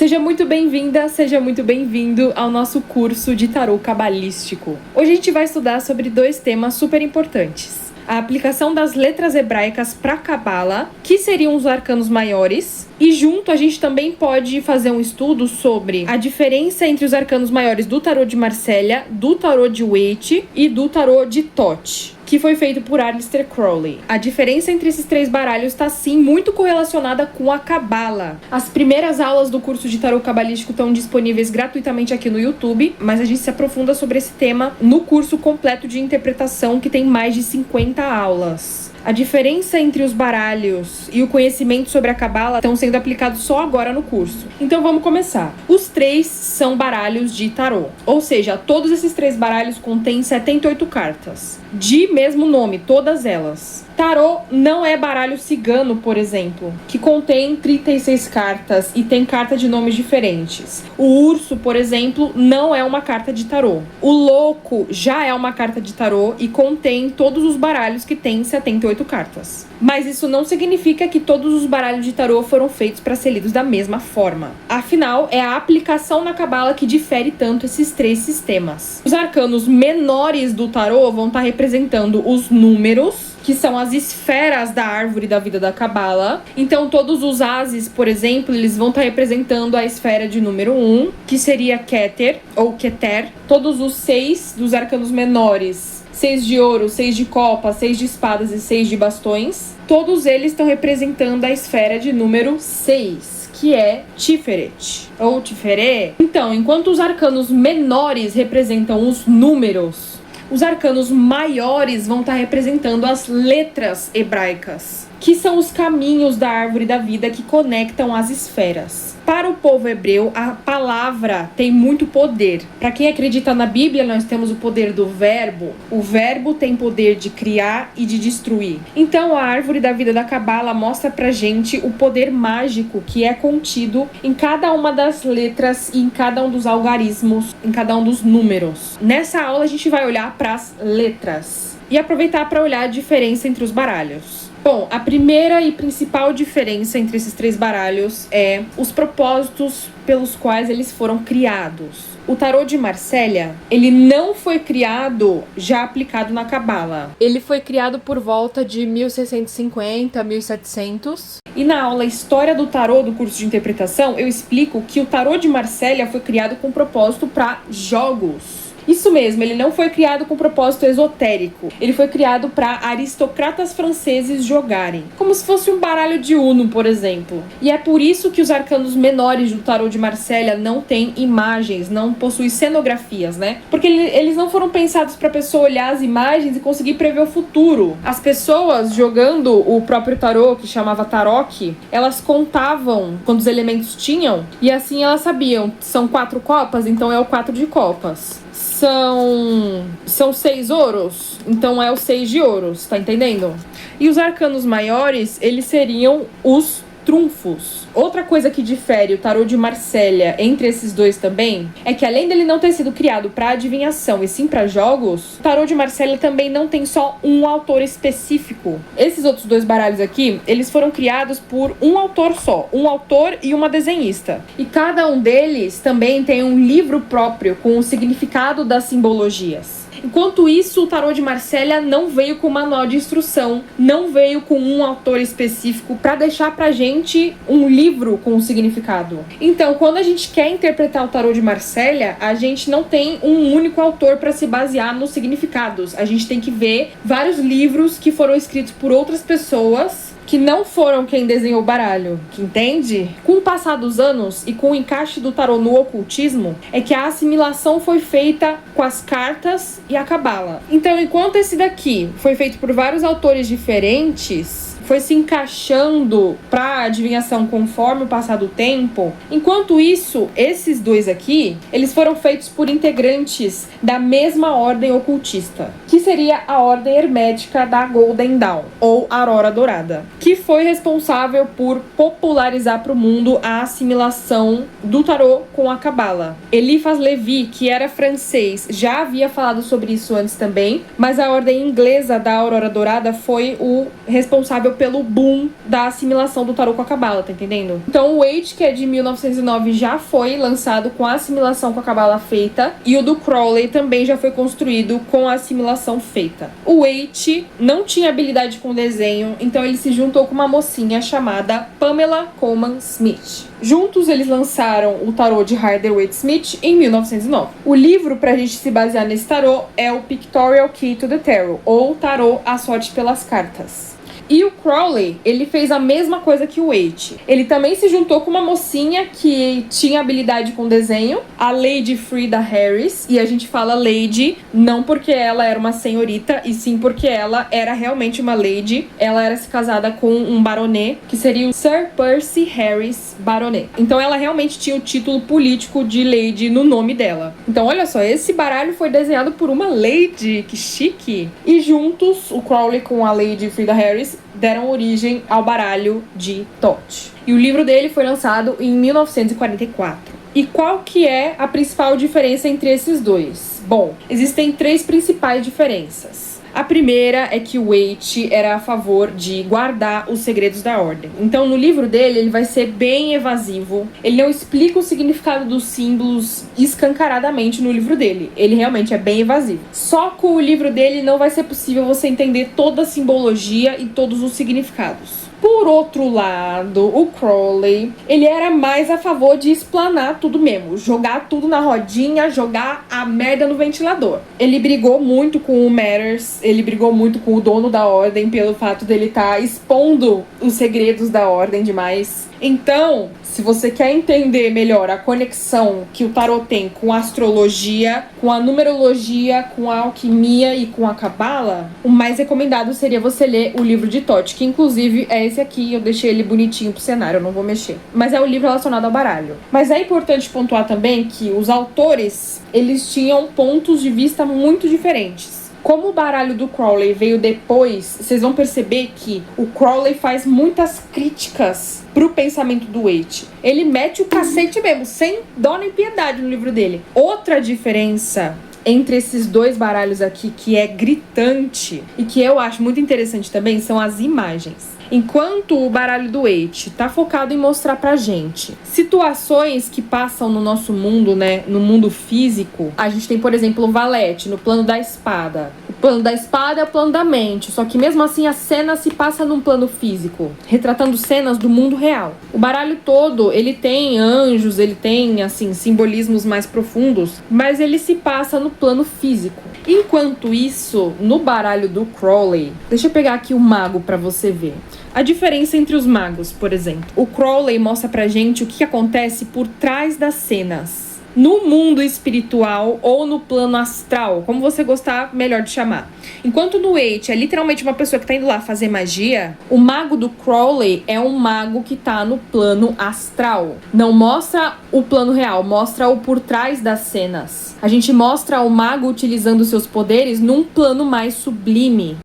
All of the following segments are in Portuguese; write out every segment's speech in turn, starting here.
Seja muito bem-vinda, seja muito bem-vindo ao nosso curso de tarô cabalístico. Hoje a gente vai estudar sobre dois temas super importantes. A aplicação das letras hebraicas para a Cabala, que seriam os arcanos maiores, e junto a gente também pode fazer um estudo sobre a diferença entre os arcanos maiores do tarô de Marsella, do tarô de Waite e do tarô de Thoth, que foi feito por Aleister Crowley. A diferença entre esses três baralhos está sim muito correlacionada com a Cabala. As primeiras aulas do curso de tarô cabalístico estão disponíveis gratuitamente aqui no YouTube, mas a gente se aprofunda sobre esse tema no curso completo de interpretação, que tem mais de 50 aulas. A diferença entre os baralhos e o conhecimento sobre a Cabala estão sendo aplicados só agora no curso. Então vamos começar. Os três são baralhos de tarô, ou seja, todos esses três baralhos contêm 78 cartas, de mesmo nome, todas elas. Tarô não é baralho cigano, por exemplo, que contém 36 cartas e tem carta de nomes diferentes. O urso, por exemplo, não é uma carta de tarô. O louco já é uma carta de tarô e contém todos os baralhos que têm 78 cartas. Mas isso não significa que todos os baralhos de tarô foram feitos para ser lidos da mesma forma. Afinal, é a aplicação na Cabala que difere tanto esses três sistemas. Os arcanos menores do tarô vão estar representando os números, que são as esferas da árvore da vida da Cabala. Então, todos os ases, por exemplo, eles vão estar representando a esfera de número 1, que seria Keter, ou Keter. Todos os 6 dos arcanos menores, 6 de ouro, 6 de copa, 6 de espadas e 6 de bastões, todos eles estão representando a esfera de número 6, que é Tiferet, ou Tiferet. Então, enquanto os arcanos menores representam os números, os arcanos maiores vão estar representando as letras hebraicas, que são os caminhos da árvore da vida que conectam as esferas. Para o povo hebreu, a palavra tem muito poder. Para quem acredita na Bíblia, nós temos o poder do verbo. O verbo tem poder de criar e de destruir. Então, a árvore da vida da Cabala mostra pra gente o poder mágico que é contido em cada uma das letras e em cada um dos algarismos, em cada um dos números. Nessa aula, a gente vai olhar para as letras e aproveitar para olhar a diferença entre os baralhos. Bom, a primeira e principal diferença entre esses três baralhos é os propósitos pelos quais eles foram criados. O tarô de Marsella, ele não foi criado já aplicado na Cabala. Ele foi criado por volta de 1650, 1700. E na aula História do Tarô do curso de interpretação, eu explico que o tarô de Marsella foi criado com propósito para jogos. Isso mesmo, ele não foi criado com propósito esotérico. Ele foi criado para aristocratas franceses jogarem, como se fosse um baralho de Uno, por exemplo. E é por isso que os arcanos menores do tarô de Marsella não têm imagens, não possuem cenografias, né? Porque eles não foram pensados para a pessoa olhar as imagens e conseguir prever o futuro. As pessoas jogando o próprio tarô, que chamava Tarok, elas contavam quantos elementos tinham e assim elas sabiam, são 4 copas, então é o 4 de copas. São 6 ouros, então é o 6 de ouros, tá entendendo? E os arcanos maiores, eles seriam os trunfos. Outra coisa que difere o tarô de Marsella entre esses dois também é que, além dele não ter sido criado para adivinhação e sim para jogos, o tarô de Marsella também não tem só um autor específico. Esses outros dois baralhos aqui, eles foram criados por um autor só, um autor e uma desenhista. E cada um deles também tem um livro próprio com o significado das simbologias. Enquanto isso, o tarô de Marsella não veio com manual de instrução, não veio com um autor específico para deixar pra gente um livro com o significado. Então, quando a gente quer interpretar o tarô de Marsella, a gente não tem um único autor para se basear nos significados. A gente tem que ver vários livros que foram escritos por outras pessoas que não foram quem desenhou o baralho, que entende? Com o passar dos anos e com o encaixe do tarô no ocultismo, é que a assimilação foi feita com as cartas e a Cabala. Então, enquanto esse daqui foi feito por vários autores diferentes, foi se encaixando para adivinhação conforme o passar do tempo. Enquanto isso, esses dois aqui, eles foram feitos por integrantes da mesma ordem ocultista, que seria a ordem hermética da Golden Dawn, ou Aurora Dourada, que foi responsável por popularizar para o mundo a assimilação do tarô com a Cabala. Eliphas Levi, que era francês, já havia falado sobre isso antes também, mas a ordem inglesa da Aurora Dourada foi o responsável pelo boom da assimilação do tarô com a cabala, tá entendendo? Então o Waite, que é de 1909, já foi lançado com a assimilação com a cabala feita, e o do Crowley também já foi construído com a assimilação feita. O Waite não tinha habilidade com desenho, então ele se juntou com uma mocinha chamada Pamela Colman Smith. Juntos eles lançaram o tarô de Rider-Waite-Smith em 1909. O livro pra gente se basear nesse tarô é o Pictorial Key to the Tarot, ou Tarô, a Sorte pelas Cartas. E o Crowley, ele fez a mesma coisa que o Waite. Ele também se juntou com uma mocinha que tinha habilidade com desenho, a Lady Frida Harris. E a gente fala Lady não porque ela era uma senhorita, e sim porque ela era realmente uma lady. Ela era casada com um baronet, que seria o Sir Percy Harris Baronet. Então ela realmente tinha o título político de lady no nome dela. Então olha só, esse baralho foi desenhado por uma lady, que chique. E juntos, o Crowley com a Lady Frida Harris deram origem ao baralho de Thoth. E o livro dele foi lançado em 1944. E qual que é a principal diferença entre esses dois? Bom, existem 3 principais diferenças. A primeira é que o Waite era a favor de guardar os segredos da ordem. Então, no livro dele, ele vai ser bem evasivo. Ele não explica o significado dos símbolos escancaradamente no livro dele. Ele realmente é bem evasivo. Só com o livro dele não vai ser possível você entender toda a simbologia e todos os significados. Por outro lado, o Crowley, ele era mais a favor de explanar tudo mesmo, jogar tudo na rodinha, jogar a merda no ventilador. Ele brigou muito com o Matters, ele brigou muito com o dono da ordem pelo fato dele estar expondo os segredos da ordem demais. Então, se você quer entender melhor a conexão que o tarô tem com a astrologia, com a numerologia, com a alquimia e com a cabala, o mais recomendado seria você ler o livro de Thoth, que inclusive é esse aqui, eu deixei ele bonitinho pro cenário, eu não vou mexer. Mas é o livro relacionado ao baralho. Mas é importante pontuar também que os autores, eles tinham pontos de vista muito diferentes. Como o baralho do Crowley veio depois, vocês vão perceber que o Crowley faz muitas críticas pro pensamento do Waite. Ele mete o cacete mesmo, sem dó nem piedade no livro dele. Outra diferença entre esses dois baralhos aqui, que é gritante e que eu acho muito interessante também, são as imagens. Enquanto o baralho do Waite tá focado em mostrar pra gente situações que passam no nosso mundo, né, no mundo físico, a gente tem, por exemplo, o valete no plano da espada. O plano da espada é o plano da mente, só que mesmo assim a cena se passa num plano físico, retratando cenas do mundo real. O baralho todo, ele tem anjos, ele tem, assim, simbolismos mais profundos, mas ele se passa no plano físico. Enquanto isso, no baralho do Crowley, deixa eu pegar aqui o mago pra você ver. A diferença entre os magos, por exemplo. O Crowley mostra pra gente o que acontece por trás das cenas. No mundo espiritual ou no plano astral, como você gostar melhor de chamar. Enquanto no Waite é literalmente uma pessoa que tá indo lá fazer magia, o mago do Crowley é um mago que tá no plano astral. Não mostra o plano real, mostra o por trás das cenas. A gente mostra o mago utilizando seus poderes num plano mais sublime.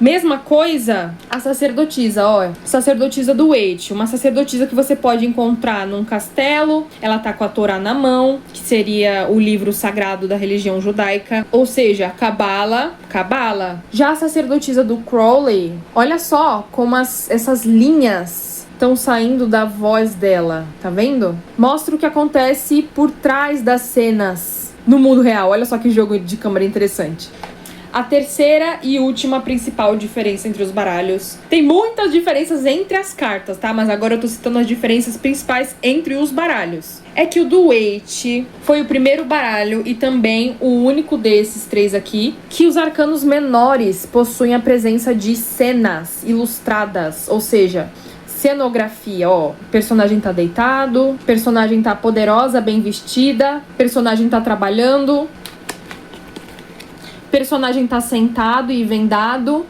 Mesma coisa, a sacerdotisa, ó. Sacerdotisa do Waite. Uma sacerdotisa que você pode encontrar num castelo. Ela tá com a Torá na mão, que seria o livro sagrado da religião judaica. Ou seja, Cabala. Já a sacerdotisa do Crowley, olha só como essas linhas estão saindo da voz dela. Tá vendo? Mostra o que acontece por trás das cenas no mundo real. Olha só que jogo de câmera interessante. A terceira e última principal diferença entre os baralhos. Tem muitas diferenças entre as cartas, tá? Mas agora eu tô citando as diferenças principais entre os baralhos. É que o do Waite foi o primeiro baralho e também o único desses 3 aqui que os arcanos menores possuem a presença de cenas ilustradas, ou seja, cenografia, ó. O personagem tá deitado, personagem tá poderosa, bem vestida, personagem tá trabalhando, personagem tá sentado e vendado,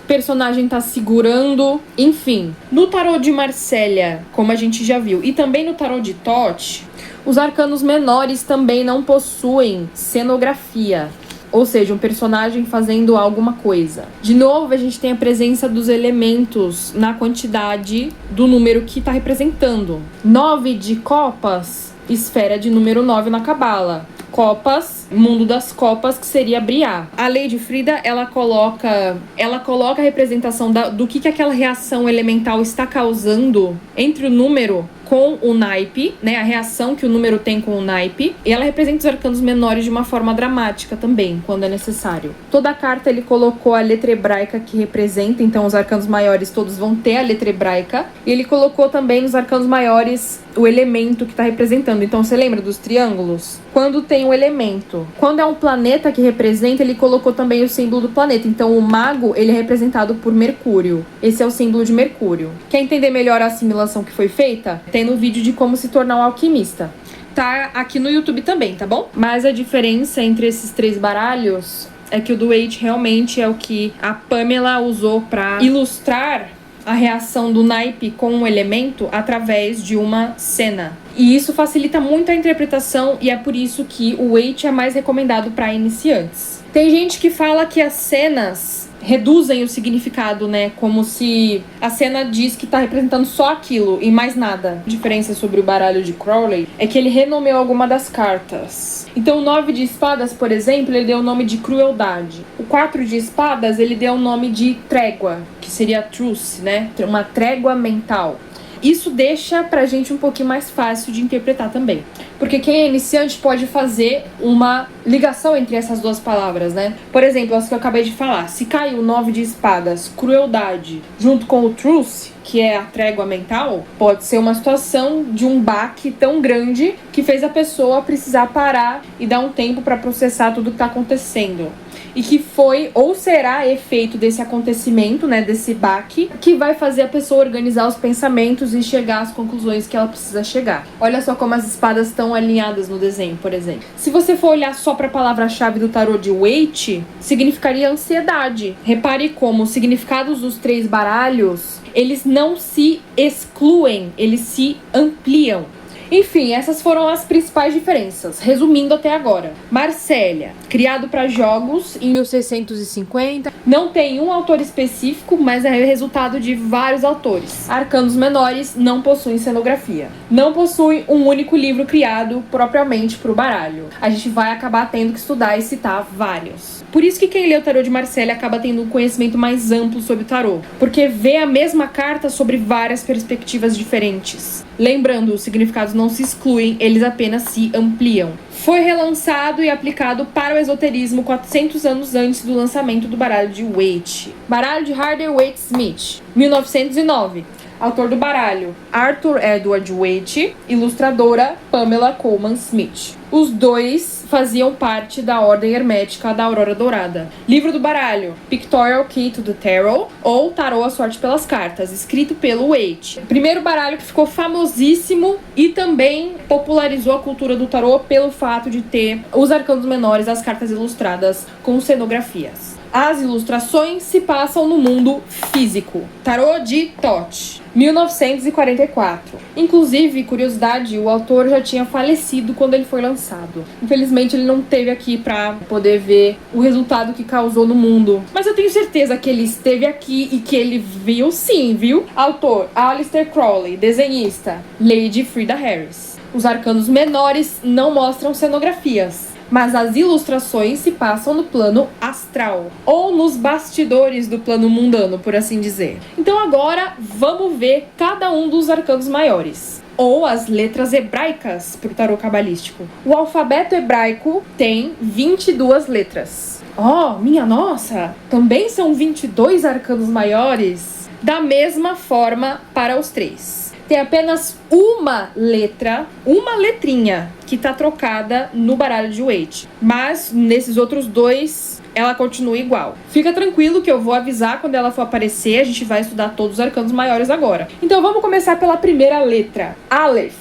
personagem tá segurando, enfim. No tarô de Marsella, como a gente já viu, e também no tarô de Thoth, os arcanos menores também não possuem cenografia, ou seja, um personagem fazendo alguma coisa. De novo, a gente tem a presença dos elementos na quantidade do número que tá representando. 9 de copas, esfera de número 9 na cabala. copas, mundo das copas, que seria Briar. A Lady Frida, ela coloca a representação do que aquela reação elemental está causando entre o número com o naipe, né, a reação que o número tem com o naipe, e ela representa os arcanos menores de uma forma dramática também, quando é necessário. Toda a carta ele colocou a letra hebraica que representa, então os arcanos maiores todos vão ter a letra hebraica, e ele colocou também nos arcanos maiores o elemento que está representando. Então você lembra dos triângulos? Quando tem o elemento, quando é um planeta que representa, ele colocou também o símbolo do planeta. Então o mago, ele é representado por Mercúrio. Esse é o símbolo de Mercúrio. Quer entender melhor a assimilação que foi feita? Tem no vídeo de como se tornar um alquimista. Tá aqui no YouTube também, tá bom? Mas a diferença entre esses 3 baralhos é que o do Waite realmente é o que a Pamela usou para ilustrar a reação do naipe com um elemento através de uma cena. E isso facilita muito a interpretação, e é por isso que o Waite é mais recomendado para iniciantes. Tem gente que fala que as cenas reduzem o significado, né? Como se a cena diz que tá representando só aquilo e mais nada. A diferença sobre o baralho de Crowley é que ele renomeou alguma das cartas. Então o 9 de espadas, por exemplo, ele deu o nome de crueldade. O 4 de espadas, ele deu o nome de trégua, que seria truce, né? Uma trégua mental. Isso deixa pra gente um pouquinho mais fácil de interpretar também. Porque quem é iniciante pode fazer uma ligação entre essas duas palavras, né? Por exemplo, as que eu acabei de falar. Se cai o 9 de espadas, crueldade, junto com o truce, que é a trégua mental, pode ser uma situação de um baque tão grande que fez a pessoa precisar parar e dar um tempo para processar tudo que tá acontecendo. E que foi ou será efeito desse acontecimento, né, desse baque, que vai fazer a pessoa organizar os pensamentos e chegar às conclusões que ela precisa chegar. Olha só como as espadas estão alinhadas no desenho, por exemplo. Se você for olhar só para a palavra-chave do tarô de Waite, significaria ansiedade. Repare como os significados dos 3 baralhos, eles não se excluem, eles se ampliam. Enfim, essas foram as principais diferenças. Resumindo até agora. Marsella, criado para jogos em 1650. Não tem um autor específico, mas é resultado de vários autores. Arcanos menores não possuem cenografia. Não possui um único livro criado propriamente para o baralho. A gente vai acabar tendo que estudar e citar vários. Por isso que quem lê o tarô de Marsella acaba tendo um conhecimento mais amplo sobre o tarô. Porque vê a mesma carta sobre várias perspectivas diferentes. Lembrando, os significados não se excluem, eles apenas se ampliam. Foi relançado e aplicado para o esoterismo 400 anos antes do lançamento do baralho de Waite. Baralho de Rider-Waite-Smith, 1909. Autor do baralho, Arthur Edward Waite, ilustradora, Pamela Colman Smith. Os dois faziam parte da Ordem Hermética da Aurora Dourada. Livro do baralho, Pictorial Key to the Tarot, ou Tarô a Sorte pelas Cartas, escrito pelo Waite. Primeiro baralho que ficou famosíssimo e também popularizou a cultura do tarô pelo fato de ter os arcanos menores, as cartas ilustradas com cenografias. As ilustrações se passam no mundo físico. Tarô de Thoth, 1944. Inclusive, curiosidade, o autor já tinha falecido quando ele foi lançado. Infelizmente, ele não esteve aqui para poder ver o resultado que causou no mundo. Mas eu tenho certeza que ele esteve aqui e que ele viu sim, viu? Autor, Aleister Crowley. Desenhista, Lady Frida Harris. Os arcanos menores não mostram cenografias, mas as ilustrações se passam no plano astral, ou nos bastidores do plano mundano, por assim dizer. Então agora vamos ver cada um dos arcanos maiores, ou as letras hebraicas para o tarô cabalístico. O alfabeto hebraico tem 22 letras. Oh, minha nossa! Também são 22 arcanos maiores? Da mesma forma para os 3. Tem apenas uma letra, uma letrinha, que tá trocada no baralho de Waite. Mas nesses outros 2, ela continua igual. Fica tranquilo que eu vou avisar quando ela for aparecer. A gente vai estudar todos os arcanos maiores agora. Então vamos começar pela primeira letra. Aleph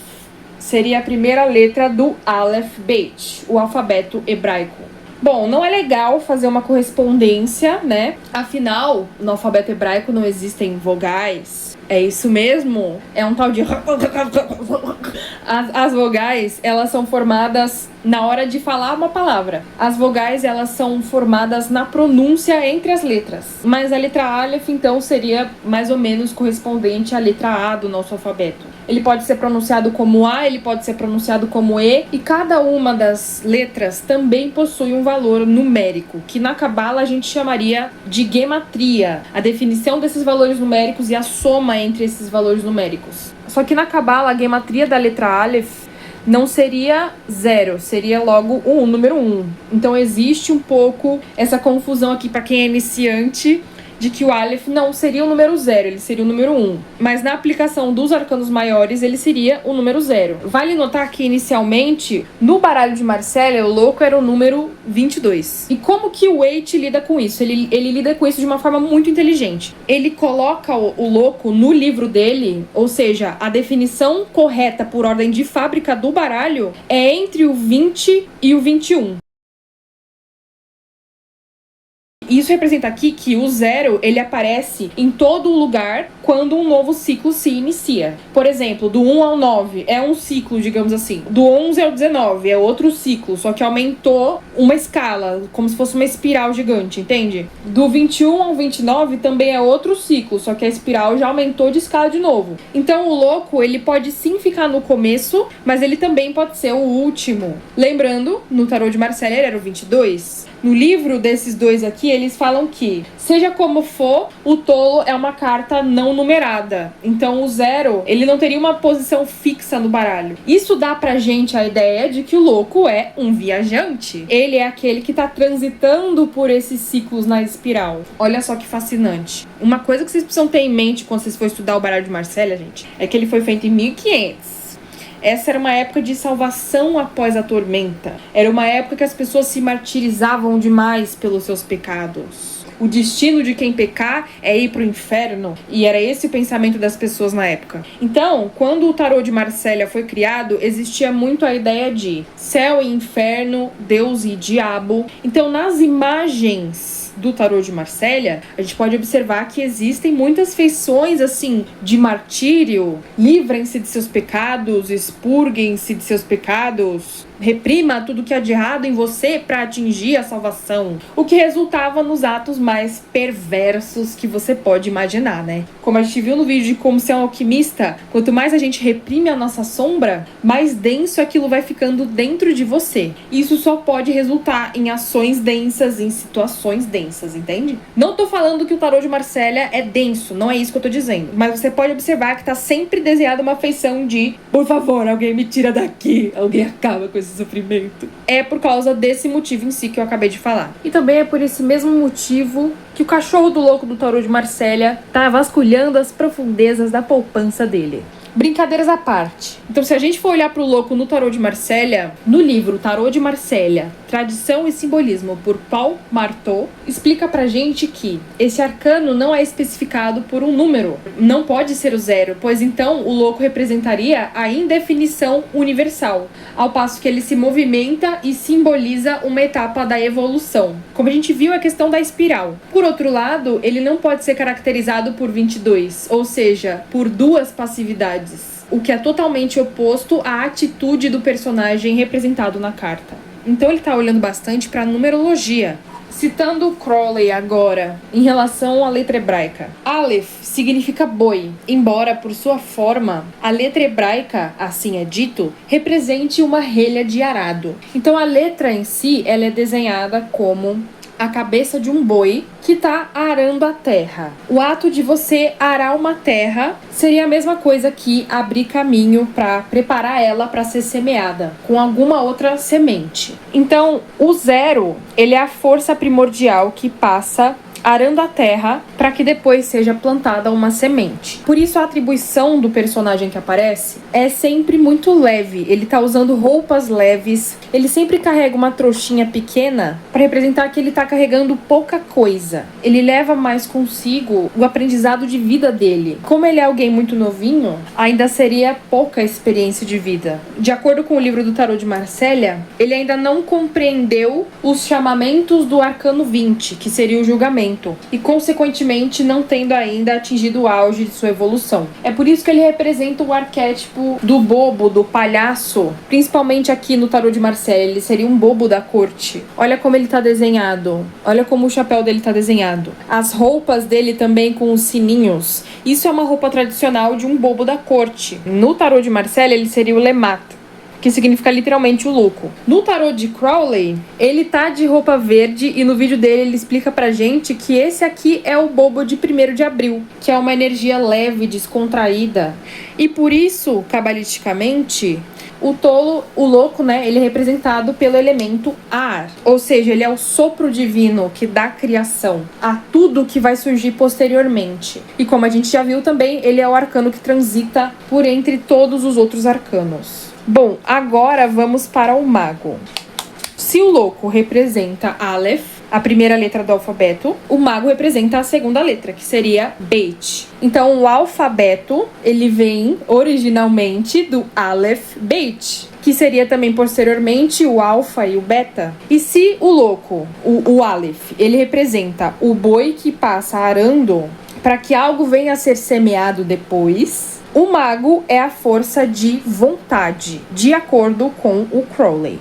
seria a primeira letra do Aleph Beit, o alfabeto hebraico. Bom, não é legal fazer uma correspondência, né? Afinal, no alfabeto hebraico não existem vogais. É isso mesmo? É um tal de... As vogais, elas são formadas na hora de falar uma palavra. As vogais, elas são formadas na pronúncia entre as letras. Mas a letra Aleph, então, seria mais ou menos correspondente à letra A do nosso alfabeto. ele pode ser pronunciado como A, ele pode ser pronunciado como E, e cada uma das letras também possui um valor numérico, que na Cabala a gente chamaria de gematria, a definição desses valores numéricos e a soma entre esses valores numéricos. Só que na Cabala a gematria da letra Aleph não seria 0, seria logo o número 1. Então existe um pouco essa confusão aqui para quem é iniciante, de que o Aleph não seria o número 0, ele seria o número 1. Mas na aplicação dos arcanos maiores, ele seria o número 0. Vale notar que, inicialmente, no baralho de Marsella, o louco era o número 22. E como que o Waite lida com isso? Ele lida com isso de uma forma muito inteligente. Ele coloca o louco no livro dele, ou seja, a definição correta por ordem de fábrica do baralho é entre o 20 e o 21. Isso representa aqui que o 0, ele aparece em todo lugar quando um novo ciclo se inicia. Por exemplo, do 1 ao 9 é um ciclo, digamos assim. Do 11 ao 19 é outro ciclo, só que aumentou uma escala, como se fosse uma espiral gigante, entende? Do 21 ao 29 também é outro ciclo, só que a espiral já aumentou de escala de novo. Então o louco, ele pode sim ficar no começo, mas ele também pode ser o último. Lembrando, no tarô de Marsella era o 22. No livro desses dois aqui, eles falam que, seja como for, o tolo é uma carta não numerada. Então o 0, ele não teria uma posição fixa no baralho. Isso dá pra gente a ideia de que o louco é um viajante. Ele é aquele que tá transitando por esses ciclos na espiral. Olha só que fascinante. Uma coisa que vocês precisam ter em mente quando vocês forem estudar o baralho de Marsella, gente, é que ele foi feito em 1500. Essa era uma época de salvação após a tormenta. Era uma época que as pessoas se martirizavam demais pelos seus pecados. O destino de quem pecar é ir pro inferno. E era esse o pensamento das pessoas na época. Então, quando o tarô de Marsella foi criado, existia muito a ideia de céu e inferno, Deus e diabo. Então, nas imagens do tarô de Marsella, a gente pode observar que existem muitas feições, assim, de martírio. Livrem-se de seus pecados, expurguem-se de seus pecados, reprima tudo que há de errado em você para atingir a salvação. O que resultava nos atos mais perversos que você pode imaginar, né? Como a gente viu no vídeo de como ser um alquimista, quanto mais a gente reprime a nossa sombra, mais denso aquilo vai ficando dentro de você. Isso só pode resultar em ações densas, em situações densas, entende? Não tô falando que o tarô de Marsella é denso, não é isso que eu tô dizendo. Mas você pode observar que tá sempre desenhada uma feição de, por favor, alguém me tira daqui, alguém acaba com esse sofrimento. É por causa desse motivo em si que eu acabei de falar. E também é por esse mesmo motivo que o cachorro do louco do tarô de Marsella tá vasculhando as profundezas da poupança dele. Brincadeiras à parte. Então, se a gente for olhar para o louco no tarô de Marsella, no livro Tarô de Marsella, Tradição e Simbolismo, por Paul Marteau, explica pra gente que esse arcano não é especificado por um número. Não pode ser o 0, pois então o louco representaria a indefinição universal, ao passo que ele se movimenta e simboliza uma etapa da evolução. Como a gente viu, a questão da espiral. Por outro lado, ele não pode ser caracterizado por 22, ou seja, por duas passividades, o que é totalmente oposto à atitude do personagem representado na carta. Então ele está olhando bastante para a numerologia. Citando Crowley agora, em relação à letra hebraica. Aleph significa boi, embora por sua forma, a letra hebraica, assim é dito, represente uma relha de arado. Então a letra em si, ela é desenhada como a cabeça de um boi que está arando a terra. O ato de você arar uma terra seria a mesma coisa que abrir caminho para preparar ela para ser semeada com alguma outra semente. Então, o 0, ele é a força primordial que passa arando a terra para que depois seja plantada uma semente. Por isso a atribuição do personagem que aparece é sempre muito leve. Ele tá usando roupas leves, ele sempre carrega uma trouxinha pequena para representar que ele tá carregando pouca coisa. Ele leva mais consigo o aprendizado de vida dele. Como ele é alguém muito novinho, ainda seria pouca experiência de vida. De acordo com o livro do Tarô de Marsella, ele ainda não compreendeu os chamamentos do Arcano 20, que seria o julgamento. nascimento e, consequentemente, não tendo ainda atingido o auge de sua evolução. É por isso que ele representa o arquétipo do bobo, do palhaço, principalmente aqui no tarô de Marseille. Ele seria um bobo da corte. Olha como ele tá desenhado, olha como o chapéu dele tá desenhado. As roupas dele também com os sininhos. Isso é uma roupa tradicional de um bobo da corte. No tarô de Marseille, ele seria o Lemat, que significa literalmente o louco. No tarô de Crowley, ele tá de roupa verde e no vídeo dele ele explica pra gente que esse aqui é o bobo de 1º de abril, que é uma energia leve, descontraída. E por isso, cabalisticamente, o tolo, o louco, né, ele é representado pelo elemento ar. Ou seja, ele é o sopro divino que dá criação a tudo que vai surgir posteriormente. E como a gente já viu também, ele é o arcano que transita por entre todos os outros arcanos. Bom, agora vamos para o mago. Se o louco representa Aleph, a primeira letra do alfabeto, o mago representa a segunda letra, que seria Beit. Então, o alfabeto, ele vem originalmente do Aleph Beit, que seria também posteriormente o alfa e o beta. E se o louco, o Aleph, ele representa o boi que passa arando para que algo venha a ser semeado depois, o mago é a força de vontade, de acordo com o Crowley.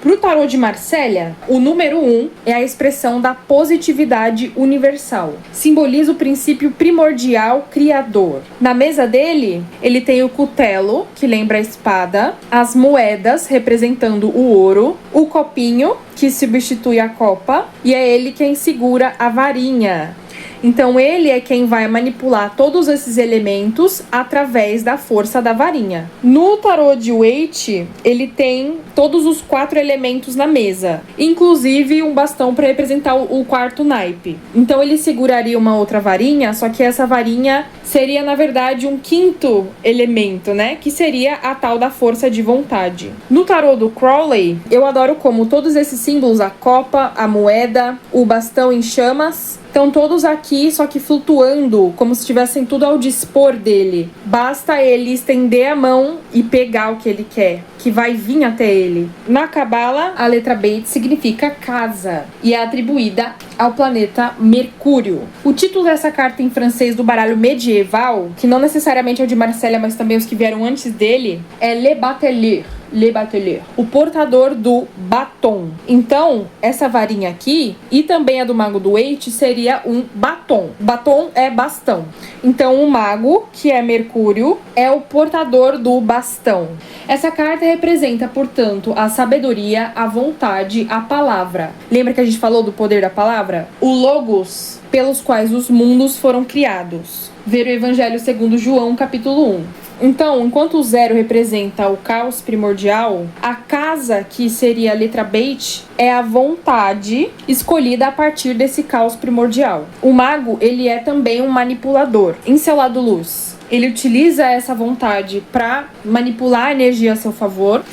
Pro tarô de Marselha, o número 1 é a expressão da positividade universal. Simboliza o princípio primordial criador. Na mesa dele, ele tem o cutelo, que lembra a espada, as moedas, representando o ouro, o copinho, que substitui a copa, e é ele quem segura a varinha. Então, ele é quem vai manipular todos esses elementos através da força da varinha. No tarô de Waite, ele tem todos os 4 elementos na mesa, inclusive um bastão para representar o 4º naipe. Então, ele seguraria uma outra varinha, só que essa varinha seria, na verdade, um 5º elemento, né? Que seria a tal da força de vontade. No tarô do Crowley, eu adoro como todos esses símbolos, a copa, a moeda, o bastão em chamas, estão todos aqui, só que flutuando, como se estivessem tudo ao dispor dele. Basta ele estender a mão e pegar o que ele quer, que vai vir até ele. Na Cabala, a letra Beit significa casa e é atribuída ao planeta Mercúrio. O título dessa carta em francês do baralho medieval, que não necessariamente é o de Marselha, mas também os que vieram antes dele, é Le Batelier. Le Batelier, o portador do batom. Então, essa varinha aqui, e também a do mago do Waite, seria um batom. Batom é bastão. Então, o mago, que é Mercúrio, é o portador do bastão. Essa carta representa, portanto, a sabedoria, a vontade, a palavra. Lembra que a gente falou do poder da palavra? O logos, pelos quais os mundos foram criados. Ver o Evangelho segundo João, capítulo 1. Então, enquanto o 0 representa o caos primordial, a casa, que seria a letra Beit, é a vontade escolhida a partir desse caos primordial. O mago, ele é também um manipulador. Em seu lado luz, ele utiliza essa vontade para manipular a energia a seu favor.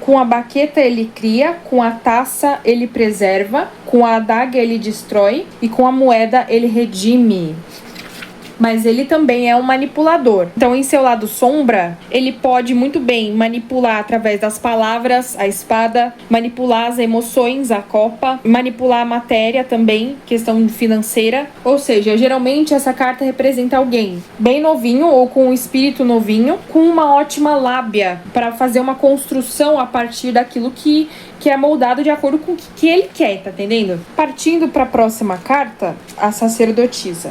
Com a baqueta ele cria, com a taça ele preserva, com a adaga ele destrói e com a moeda ele redime. Mas ele também é um manipulador. Então, em seu lado sombra, ele pode muito bem manipular através das palavras, a espada, manipular as emoções, a copa, manipular a matéria também, questão financeira. Ou seja, geralmente essa carta representa alguém bem novinho ou com um espírito novinho, com uma ótima lábia para fazer uma construção a partir daquilo que é moldado de acordo com o que ele quer, tá entendendo? Partindo para a próxima carta, a sacerdotisa.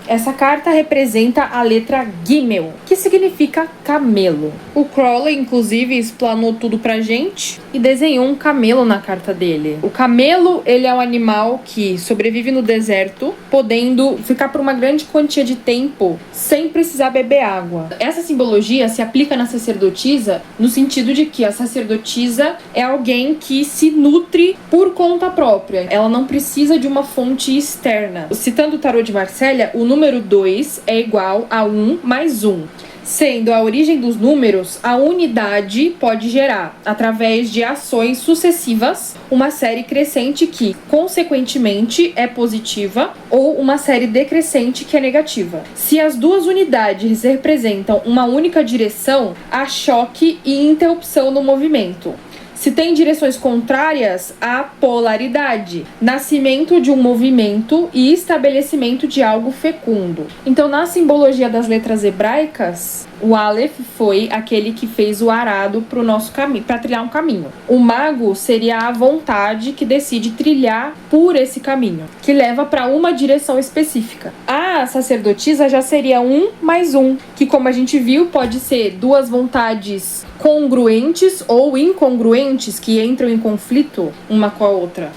Essa carta representa a letra Gimel, que significa camelo. O Crowley, inclusive, explanou tudo pra gente e desenhou um camelo na carta dele. O camelo, ele é um animal que sobrevive no deserto, podendo ficar por uma grande quantia de tempo sem precisar beber água. Essa simbologia se aplica na sacerdotisa no sentido de que a sacerdotisa é alguém que se nutre por conta própria. Ela não precisa de uma fonte externa. Citando o tarô de Marselha, o número 2 é igual a 1 mais 1. Sendo a origem dos números, a unidade pode gerar, através de ações sucessivas, uma série crescente que, consequentemente, é positiva ou uma série decrescente que é negativa. Se as duas unidades representam uma única direção, há choque e interrupção no movimento. Se tem direções contrárias, há polaridade, nascimento de um movimento e estabelecimento de algo fecundo. Então, na simbologia das letras hebraicas, o Aleph foi aquele que fez o arado para o nosso caminho, para trilhar um caminho. O mago seria a vontade que decide trilhar por esse caminho, que leva para uma direção específica. A sacerdotisa já seria 1 mais 1, que, como a gente viu, pode ser duas vontades congruentes ou incongruentes que entram em conflito uma com a outra.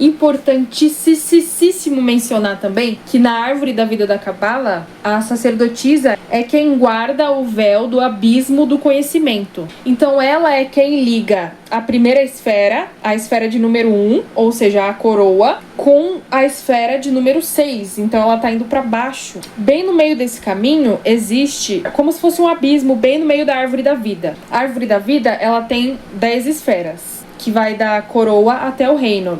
Importantíssimo mencionar também que na árvore da vida da Cabala, a sacerdotisa é quem guarda o véu do abismo do conhecimento. Então ela é quem liga a primeira esfera, a esfera de número 1, ou seja, a coroa, com a esfera de número 6. Então ela tá indo para baixo. Bem no meio desse caminho existe como se fosse um abismo bem no meio da árvore da vida. A árvore da vida, ela tem 10 esferas, que vai da coroa até o reino,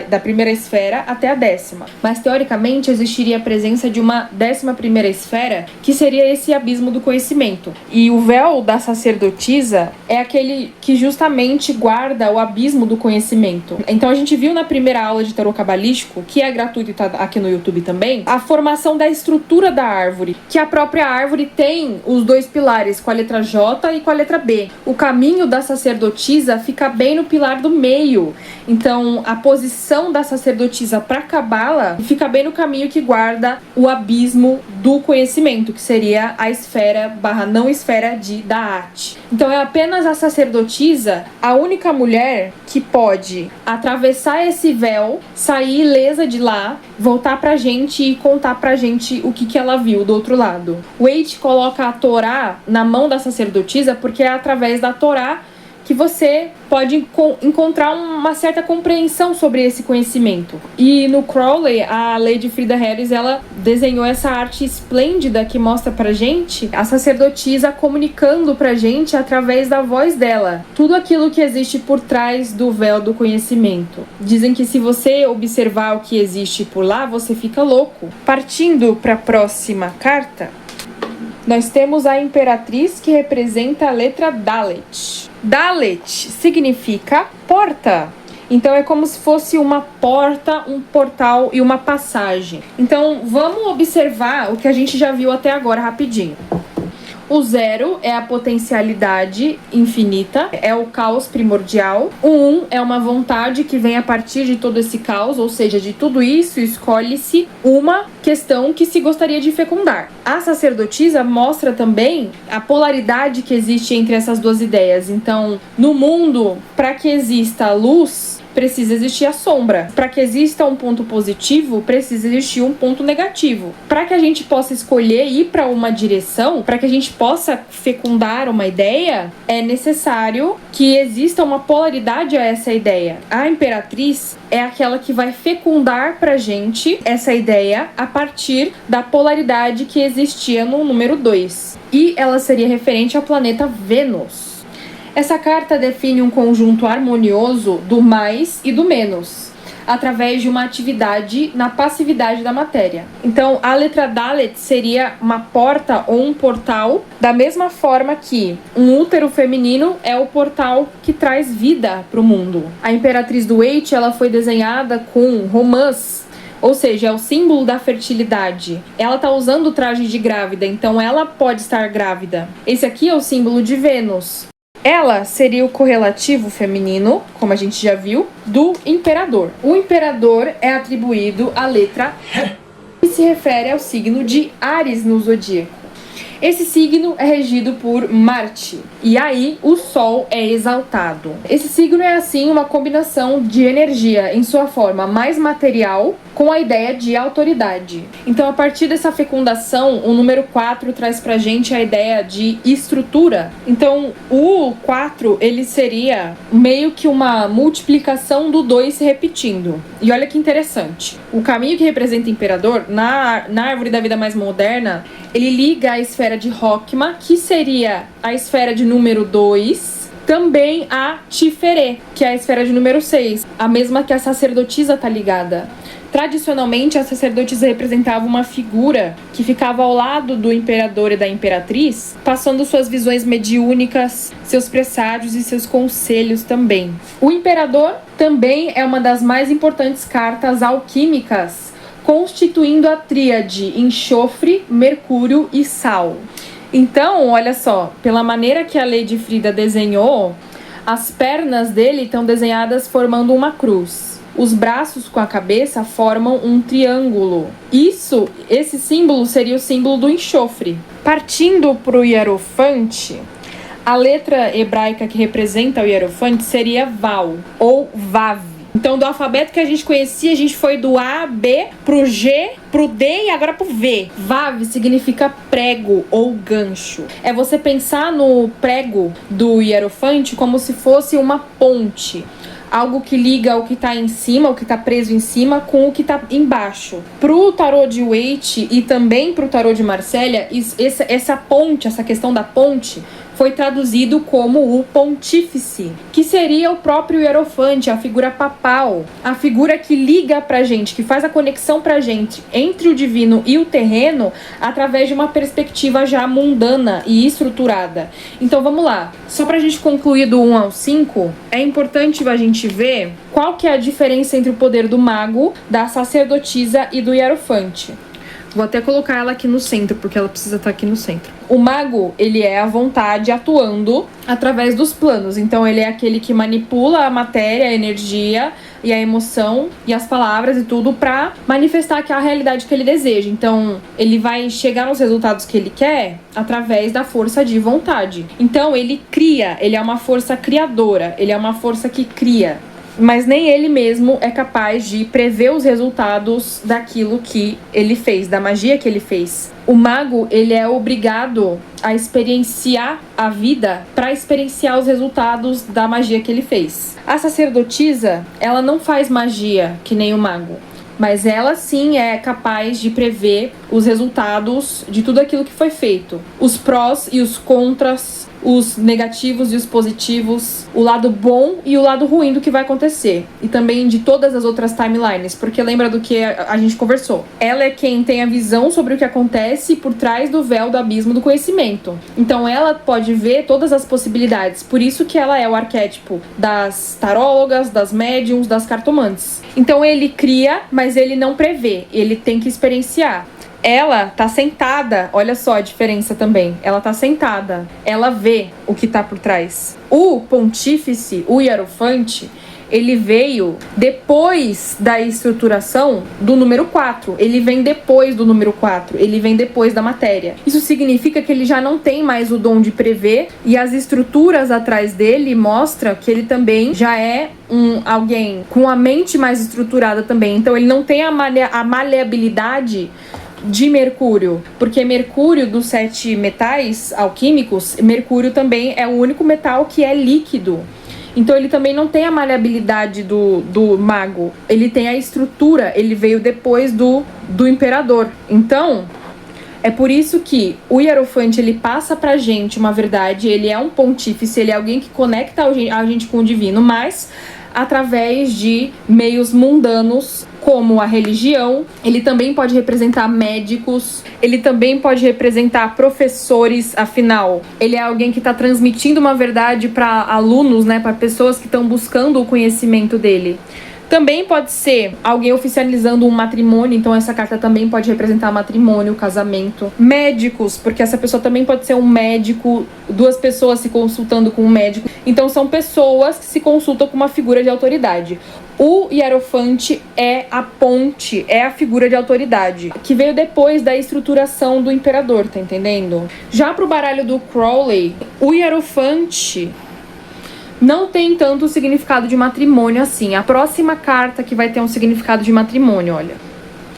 da primeira esfera até a 10ª. Mas, teoricamente, existiria a presença de uma 11ª esfera, que seria esse abismo do conhecimento. E o véu da sacerdotisa é aquele que justamente guarda o abismo do conhecimento. Então, a gente viu na primeira aula de tarô cabalístico, que é gratuito e tá aqui no YouTube também, a formação da estrutura da árvore, que a própria árvore tem os 2 pilares, com a letra J e com a letra B. O caminho da sacerdotisa fica bem no pilar do meio. Então, a posição da sacerdotisa para Cabala fica bem no caminho que guarda o abismo do conhecimento, que seria a esfera / não esfera de Da'at. Então, é apenas a sacerdotisa a única mulher que pode atravessar esse véu, sair ilesa de lá, voltar pra gente e contar pra gente o que ela viu do outro lado. O Waite coloca a Torá na mão da sacerdotisa porque é através da Torá que você pode encontrar uma certa compreensão sobre esse conhecimento. E no Crowley, a Lady Frida Harris, ela desenhou essa arte esplêndida que mostra pra gente a sacerdotisa comunicando pra gente através da voz dela tudo aquilo que existe por trás do véu do conhecimento. Dizem que se você observar o que existe por lá, você fica louco. Partindo para a próxima carta, nós temos a Imperatriz, que representa a letra Dalet. Dalet significa porta. Então é como se fosse uma porta, um portal e uma passagem. Então vamos observar o que a gente já viu até agora rapidinho. O 0 é a potencialidade infinita, é o caos primordial. O 1 é uma vontade que vem a partir de todo esse caos, ou seja, de tudo isso escolhe-se uma questão que se gostaria de fecundar. A sacerdotisa mostra também a polaridade que existe entre essas duas ideias. Então, no mundo, para que exista luz, precisa existir a sombra. Para que exista um ponto positivo, precisa existir um ponto negativo. Para que a gente possa escolher ir para uma direção, para que a gente possa fecundar uma ideia, é necessário que exista uma polaridade a essa ideia. A Imperatriz é aquela que vai fecundar pra gente essa ideia a partir da polaridade que existia no número 2. E ela seria referente ao planeta Vênus. Essa carta define um conjunto harmonioso do mais e do menos, através de uma atividade na passividade da matéria. Então, a letra Dalet seria uma porta ou um portal, da mesma forma que um útero feminino é o portal que traz vida para o mundo. A Imperatriz do Waite, ela foi desenhada com romãs, ou seja, é o símbolo da fertilidade. Ela tá usando o traje de grávida, então ela pode estar grávida. Esse aqui é o símbolo de Vênus. Ela seria o correlativo feminino, como a gente já viu, do imperador. O imperador é atribuído à letra Ré, que se refere ao signo de Áries no zodíaco. Esse signo é regido por Marte, e aí o Sol é exaltado. Esse signo é, assim, uma combinação de energia em sua forma mais material com a ideia de autoridade. Então, a partir dessa fecundação, o número 4 traz pra gente a ideia de estrutura. Então, o 4, ele seria meio que uma multiplicação do 2 se repetindo. E olha que interessante. O caminho que representa o imperador, na árvore da vida mais moderna, ele liga a esfera de Rockma, que seria a esfera de número 2, também a Tiferet, que é a esfera de número 6, a mesma que a sacerdotisa tá ligada. Tradicionalmente, a sacerdotisa representava uma figura que ficava ao lado do imperador e da imperatriz, passando suas visões mediúnicas, seus presságios e seus conselhos também. O imperador também é uma das mais importantes cartas alquímicas, constituindo a tríade enxofre, mercúrio e sal. Então, olha só, pela maneira que a Lady Frida desenhou, as pernas dele estão desenhadas formando uma cruz. Os braços com a cabeça formam um triângulo. Esse símbolo seria o símbolo do enxofre. Partindo para o hierofante, a letra hebraica que representa o hierofante seria Val ou Vav. Então, do alfabeto que a gente conhecia, a gente foi do A, B, pro G, pro D e agora pro V. Vav significa prego ou gancho. É você pensar no prego do hierofante como se fosse uma ponte. Algo que liga o que tá em cima, o que tá preso em cima, com o que tá embaixo. Pro tarô de Waite e também pro tarô de Marsella, essa ponte, essa questão da ponte, foi traduzido como o pontífice, que seria o próprio hierofante, a figura papal, a figura que liga pra gente, que faz a conexão pra gente entre o divino e o terreno através de uma perspectiva já mundana e estruturada. Então vamos lá, só pra gente concluir do 1 ao 5, é importante a gente ver qual que é a diferença entre o poder do mago, da sacerdotisa e do hierofante. Vou até colocar ela aqui no centro, porque ela precisa estar aqui no centro. O mago, ele é a vontade atuando através dos planos. Então, ele é aquele que manipula a matéria, a energia e a emoção e as palavras e tudo pra manifestar aquela realidade que ele deseja. Então, ele vai chegar nos resultados que ele quer através da força de vontade. Então, ele cria, ele é uma força criadora, ele é uma força que cria. Mas nem ele mesmo é capaz de prever os resultados daquilo que ele fez, da magia que ele fez. O mago, ele é obrigado a experienciar a vida para experienciar os resultados da magia que ele fez. A sacerdotisa, ela não faz magia que nem o mago, mas ela sim é capaz de prever os resultados de tudo aquilo que foi feito. Os prós e os contras, os negativos e os positivos, o lado bom e o lado ruim do que vai acontecer. E também de todas as outras timelines, porque lembra do que a gente conversou. Ela é quem tem a visão sobre o que acontece por trás do véu do abismo do conhecimento. Então ela pode ver todas as possibilidades. Por isso que ela é o arquétipo das tarólogas, das médiums, das cartomantes. Então ele cria, mas ele não prevê. Ele tem que experienciar. Ela tá sentada, olha só a diferença também. Ela tá sentada, ela vê o que tá por trás. O pontífice, o hierofante, ele veio depois da estruturação do número 4. Ele vem depois do número 4. Ele vem depois da matéria. Isso significa que ele já não tem mais o dom de prever, e as estruturas atrás dele mostram que ele também já é alguém com a mente mais estruturada também. Então ele não tem a maleabilidade de Mercúrio, porque Mercúrio, dos 7 metais alquímicos, Mercúrio também é o único metal que é líquido. Então ele também não tem a maleabilidade do mago. Ele tem a estrutura, ele veio depois do imperador. Então, é por isso que o hierofante, ele passa pra gente uma verdade, ele é um pontífice, ele é alguém que conecta a gente com o divino, mas através de meios mundanos, como a religião. Ele também pode representar médicos, ele também pode representar professores, afinal, ele é alguém que está transmitindo uma verdade para alunos, né, para pessoas que estão buscando o conhecimento dele. Também pode ser alguém oficializando um matrimônio, então essa carta também pode representar matrimônio, casamento. Médicos, porque essa pessoa também pode ser um médico, 2 pessoas se consultando com um médico. Então são pessoas que se consultam com uma figura de autoridade. O hierofante é a ponte, é a figura de autoridade, que veio depois da estruturação do imperador, tá entendendo? Já pro baralho do Crowley, o hierofante não tem tanto significado de matrimônio assim. A próxima carta que vai ter um significado de matrimônio, olha.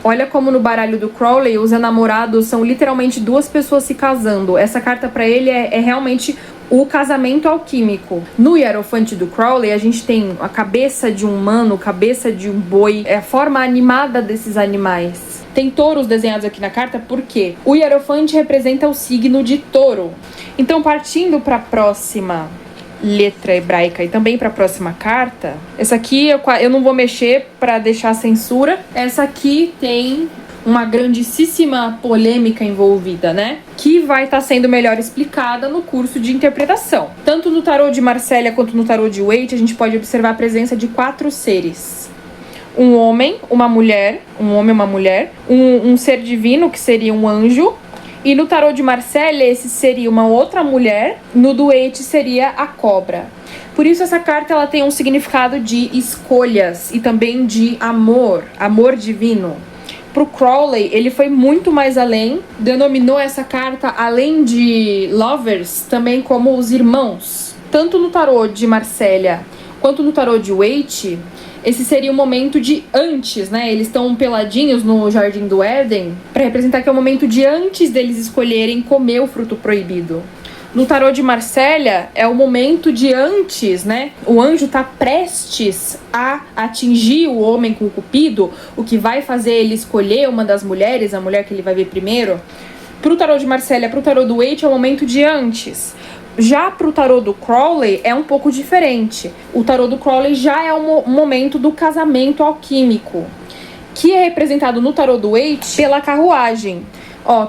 Olha como no baralho do Crowley, os enamorados são literalmente 2 pessoas se casando. Essa carta pra ele é realmente o casamento alquímico. No hierofante do Crowley, a gente tem a cabeça de um humano, cabeça de um boi, é a forma animada desses animais. Tem touros desenhados aqui na carta, porque o hierofante representa o signo de touro. Então, partindo para a próxima letra hebraica e também para a próxima carta, essa aqui eu não vou mexer para deixar a censura. Essa aqui tem uma grandíssima polêmica envolvida, né? Que vai estar sendo melhor explicada no curso de interpretação. Tanto no tarô de Marcélia quanto no tarô de Waite, a gente pode observar a presença de 4 seres. Um homem, uma mulher, um ser divino, que seria um anjo. E no tarô de Marcélia, esse seria uma outra mulher. No do Waite seria a cobra. Por isso essa carta ela tem um significado de escolhas e também de amor divino. Pro Crowley, ele foi muito mais além, denominou essa carta, além de lovers, também como os irmãos. Tanto no tarô de Marcélia quanto no tarô de Waite, esse seria o momento de antes, né? Eles estão peladinhos no Jardim do Éden para representar que é o momento de antes deles escolherem comer o fruto proibido. No tarô de Marcélia, é o momento de antes, né? O anjo tá prestes a atingir o homem com o cupido, o que vai fazer ele escolher uma das mulheres, a mulher que ele vai ver primeiro. Pro tarô de Marcélia, pro tarô do Waite, é o momento de antes. Já pro tarô do Crowley, é um pouco diferente. O tarô do Crowley já é um momento do casamento alquímico, que é representado no tarô do Waite pela carruagem.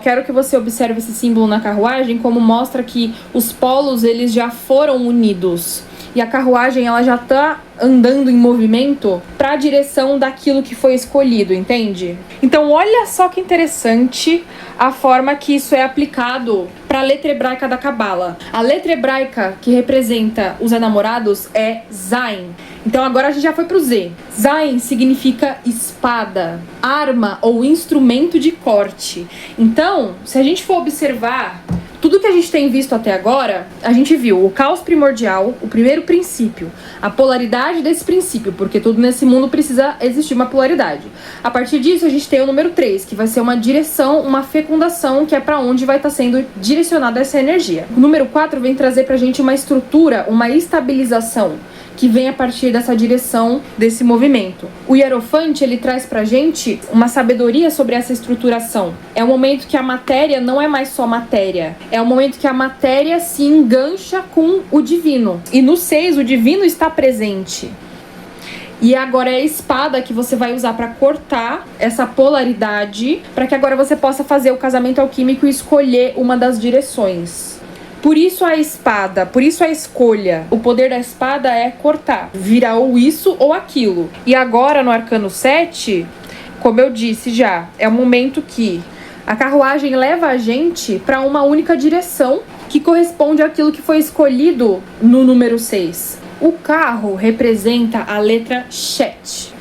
Quero que você observe esse símbolo na carruagem, como mostra que os polos eles já foram unidos. E a carruagem ela já tá andando em movimento para a direção daquilo que foi escolhido, entende? Então olha só que interessante a forma que isso é aplicado para a letra hebraica da Cabala. A letra hebraica que representa os enamorados é Zain. Então agora a gente já foi pro Z. Zain significa espada, arma ou instrumento de corte. Então, se a gente for observar tudo que a gente tem visto até agora, a gente viu o caos primordial, o primeiro princípio, a polaridade desse princípio, porque tudo nesse mundo precisa existir uma polaridade. A partir disso, a gente tem o número 3, que vai ser uma direção, uma fecundação, que é para onde vai estar sendo direcionada essa energia. O número 4 vem trazer pra gente uma estrutura, uma estabilização, que vem a partir dessa direção desse movimento. O Hierofante, ele traz pra gente uma sabedoria sobre essa estruturação. É um momento que a matéria não é mais só matéria. É um momento que a matéria se engancha com o divino. E no 6, o divino está presente. E agora é a espada que você vai usar para cortar essa polaridade, para que agora você possa fazer o casamento alquímico e escolher uma das direções. Por isso a espada, por isso a escolha. O poder da espada é cortar, virar ou isso ou aquilo. E agora no Arcano 7, como eu disse já, é o momento que a carruagem leva a gente para uma única direção que corresponde àquilo que foi escolhido no número 6. O carro representa a letra Shet,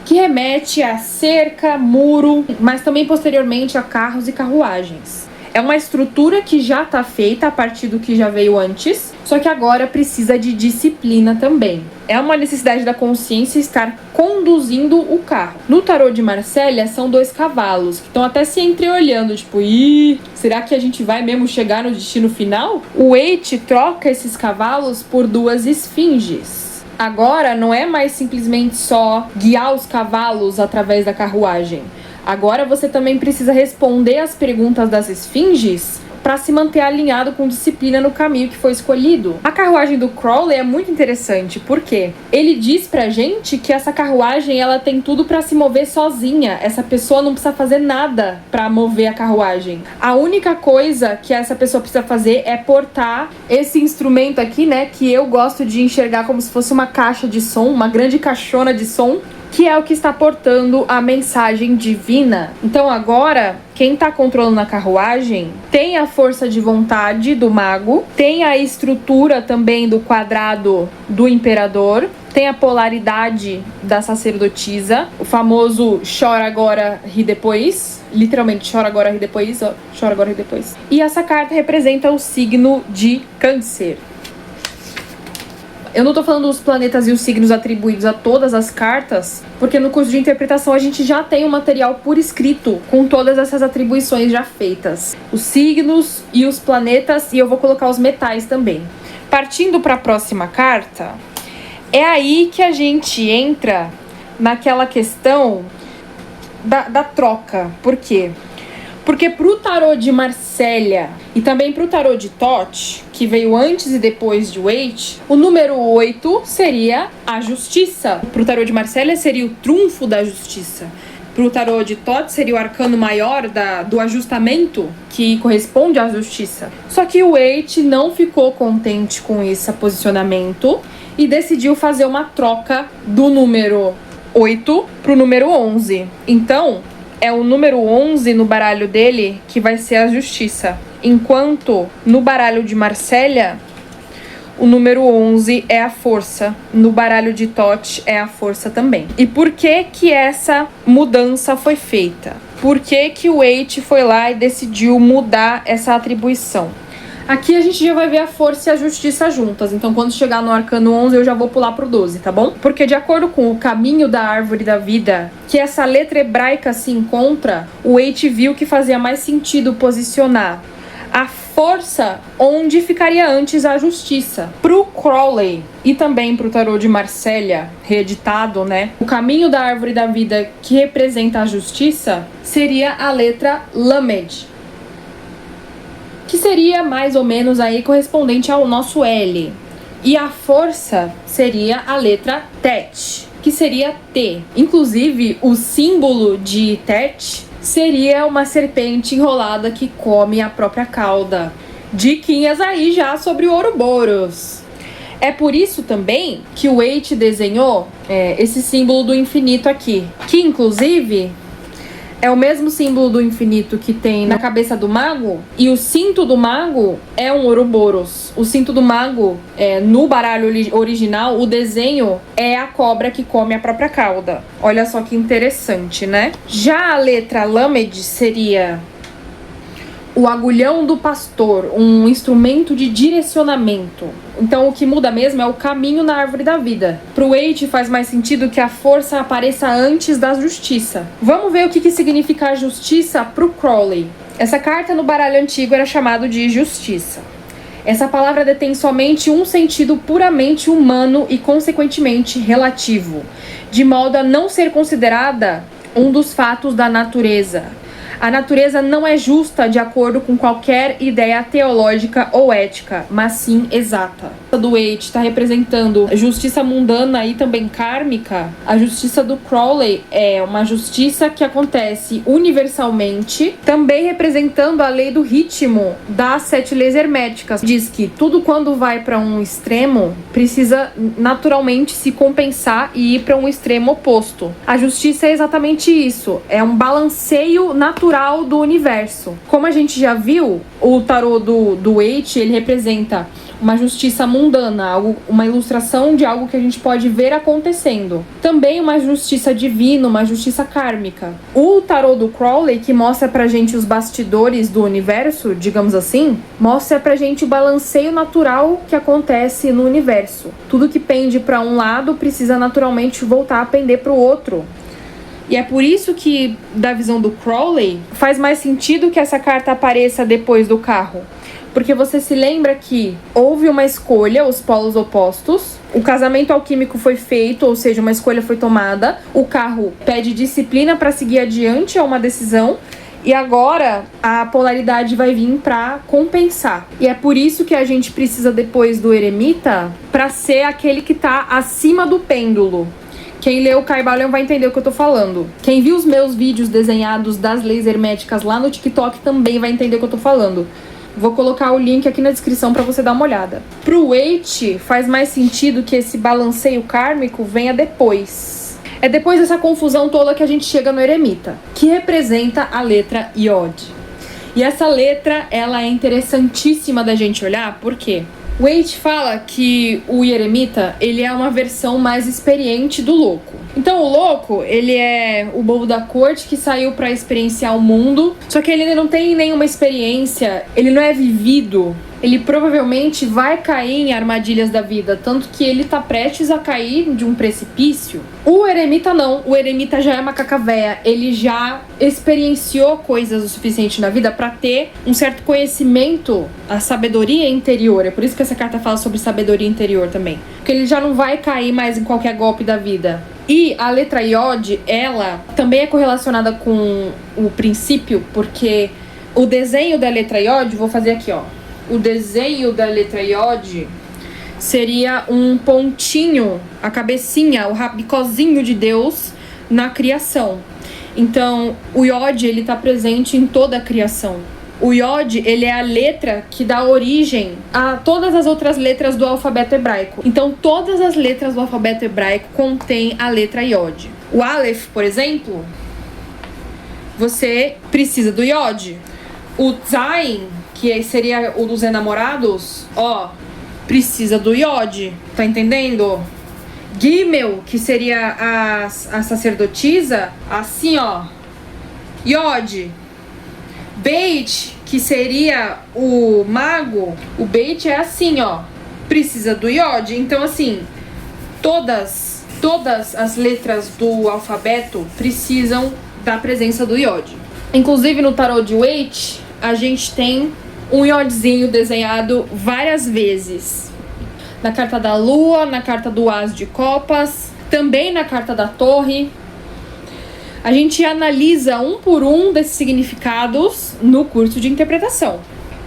que remete a cerca, muro, mas também posteriormente a carros e carruagens. É uma estrutura que já está feita a partir do que já veio antes, só que agora precisa de disciplina também. É uma necessidade da consciência estar conduzindo o carro. No tarô de Marcélia, são 2 cavalos, que estão até se entreolhando, tipo, será que a gente vai mesmo chegar no destino final? O Waite troca esses cavalos por 2 esfinges. Agora não é mais simplesmente só guiar os cavalos através da carruagem. Agora você também precisa responder as perguntas das esfinges para se manter alinhado com disciplina no caminho que foi escolhido. A carruagem do Crowley é muito interessante, porque ele diz pra gente que essa carruagem ela tem tudo para se mover sozinha. Essa pessoa não precisa fazer nada para mover a carruagem. A única coisa que essa pessoa precisa fazer é portar esse instrumento aqui, né, que eu gosto de enxergar como se fosse uma caixa de som, uma grande caixona de som, que é o que está portando a mensagem divina. Então agora, quem está controlando a carruagem tem a força de vontade do mago, tem a estrutura também do quadrado do imperador, tem a polaridade da sacerdotisa, o famoso chora agora, ri depois. Literalmente, chora agora, ri depois, ó, chora agora, ri depois. E essa carta representa o signo de Câncer. Eu não tô falando dos planetas e os signos atribuídos a todas as cartas, porque no curso de interpretação a gente já tem um material por escrito com todas essas atribuições já feitas. Os signos e os planetas, e eu vou colocar os metais também. Partindo para a próxima carta, é aí que a gente entra naquela questão da troca. Por quê? Porque pro tarô de Marsella e também pro tarô de Thoth, que veio antes e depois de Waite, o número 8 seria a justiça. Pro tarô de Marsella seria o trunfo da justiça. Pro tarô de Thoth seria o arcano maior do ajustamento, que corresponde à justiça. Só que o Waite não ficou contente com esse posicionamento e decidiu fazer uma troca do número 8 pro número 11. Então, é o número 11 no baralho dele que vai ser a justiça. Enquanto no baralho de Marsella, o número 11 é a força. No baralho de Thoth é a força também. E por que que essa mudança foi feita? Por que que o Waite foi lá e decidiu mudar essa atribuição? Aqui a gente já vai ver a força e a justiça juntas. Então, quando chegar no arcano 11, eu já vou pular pro 12, tá bom? Porque de acordo com o caminho da árvore da vida, que essa letra hebraica se encontra, o Waite viu que fazia mais sentido posicionar a força onde ficaria antes a justiça. Pro Crowley e também pro tarô de Marsella, reeditado, né? O caminho da árvore da vida que representa a justiça seria a letra Lamed, que seria mais ou menos aí correspondente ao nosso L. E a força seria a letra Tet, que seria T. Inclusive, o símbolo de Tet seria uma serpente enrolada que come a própria cauda. Diquinhas aí já sobre o Ouroboros. É por isso também que o Waite desenhou esse símbolo do infinito aqui, que inclusive é o mesmo símbolo do infinito que tem na cabeça do mago, e o cinto do mago é um Ouroboros. O cinto do mago, no baralho original, o desenho é a cobra que come a própria cauda. Olha só que interessante, né? Já a letra Lamed seria o agulhão do pastor, um instrumento de direcionamento. Então o que muda mesmo é o caminho na árvore da vida. Pro Waite faz mais sentido que a força apareça antes da justiça. Vamos ver o que significa a justiça pro Crowley. Essa carta no baralho antigo era chamado de justiça. Essa palavra detém somente um sentido puramente humano e consequentemente relativo, de modo a não ser considerada um dos fatos da natureza. A natureza não é justa de acordo com qualquer ideia teológica ou ética, mas sim exata. A do Waite está representando justiça mundana e também kármica. A justiça do Crowley é uma justiça que acontece universalmente, também representando a lei do ritmo das 7 leis herméticas. Diz que tudo quando vai para um extremo precisa naturalmente se compensar e ir para um extremo oposto. A justiça é exatamente isso, é um balanceio natural do universo. Como a gente já viu, o tarô do Waite, ele representa uma justiça mundana, uma ilustração de algo que a gente pode ver acontecendo. Também uma justiça divina, uma justiça kármica. O tarô do Crowley, que mostra pra gente os bastidores do universo, digamos assim, mostra pra gente o balanceio natural que acontece no universo. Tudo que pende pra um lado precisa naturalmente voltar a pender pro outro. E é por isso que, da visão do Crowley, faz mais sentido que essa carta apareça depois do carro. Porque você se lembra que houve uma escolha, os polos opostos, o casamento alquímico foi feito, ou seja, uma escolha foi tomada, o carro pede disciplina para seguir adiante, é uma decisão, e agora a polaridade vai vir para compensar. E é por isso que a gente precisa depois do eremita para ser aquele que está acima do pêndulo. Quem leu o Kybalion vai entender o que eu tô falando. Quem viu os meus vídeos desenhados das leis herméticas lá no TikTok também vai entender o que eu tô falando. Vou colocar o link aqui na descrição para você dar uma olhada. Pro Waite, faz mais sentido que esse balanceio kármico venha depois. É depois dessa confusão toda que a gente chega no eremita, que representa a letra Yod. E essa letra, ela é interessantíssima da gente olhar, por quê? Waite fala que o eremita, ele é uma versão mais experiente do louco. Então o louco, ele é o bobo da corte que saiu pra experienciar o mundo, só que ele ainda não tem nenhuma experiência, ele não é vivido. Ele provavelmente vai cair em armadilhas da vida, tanto que ele tá prestes a cair de um precipício. O eremita não, o eremita já é uma cacavéia, ele já experienciou coisas o suficiente na vida pra ter um certo conhecimento, a sabedoria interior. É por isso que essa carta fala sobre sabedoria interior também. Porque ele já não vai cair mais em qualquer golpe da vida. E a letra Iod, ela também é correlacionada com o princípio, porque o desenho da letra Iod, vou fazer aqui, ó. O desenho da letra Iod seria um pontinho, a cabecinha, o rabicozinho de Deus na criação. Então, o Iod, ele tá presente em toda a criação. O Iod, ele é a letra que dá origem a todas as outras letras do alfabeto hebraico. Então, todas as letras do alfabeto hebraico contêm a letra Iod. O Aleph, por exemplo, você precisa do Iod. O Zayin, que seria o dos enamorados, ó, precisa do Iod. Tá entendendo? Gimel, que seria a sacerdotisa, assim, ó, Iod. Beit, que seria o mago, o Beit é assim, ó, precisa do Iod. Então, assim, todas as letras do alfabeto precisam da presença do Iod. Inclusive, no tarô de Waite, a gente tem um Iodzinho desenhado várias vezes. Na carta da lua, na carta do as de copas, também na carta da torre. A gente analisa um por um desses significados no curso de interpretação.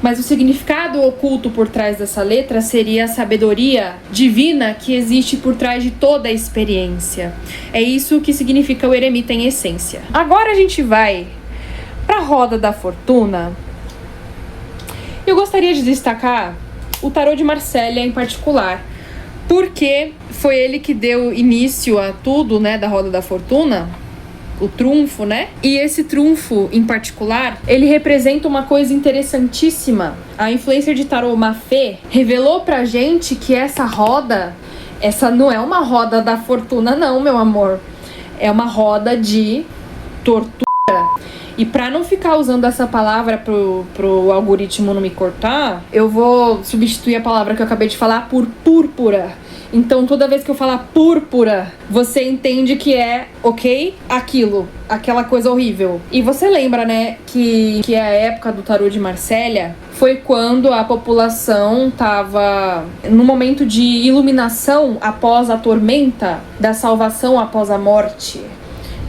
Mas o significado oculto por trás dessa letra seria a sabedoria divina que existe por trás de toda a experiência. É isso que significa o eremita em essência. Agora a gente vai para a roda da fortuna. Eu gostaria de destacar o tarô de Marsella em particular, porque foi ele que deu início a tudo, né, da roda da fortuna. O trunfo, né? E esse trunfo, em particular, ele representa uma coisa interessantíssima. A influencer de tarô Mafê revelou pra gente que essa roda, essa não é uma roda da fortuna não, meu amor. É uma roda de tortura. E pra não ficar usando essa palavra pro algoritmo não me cortar, eu vou substituir a palavra que eu acabei de falar por púrpura. Então, toda vez que eu falar púrpura, você entende que é, ok? Aquilo, aquela coisa horrível. E você lembra, né, que a época do tarô de Marsella foi quando a população tava no momento de iluminação após a tormenta, da salvação após a morte.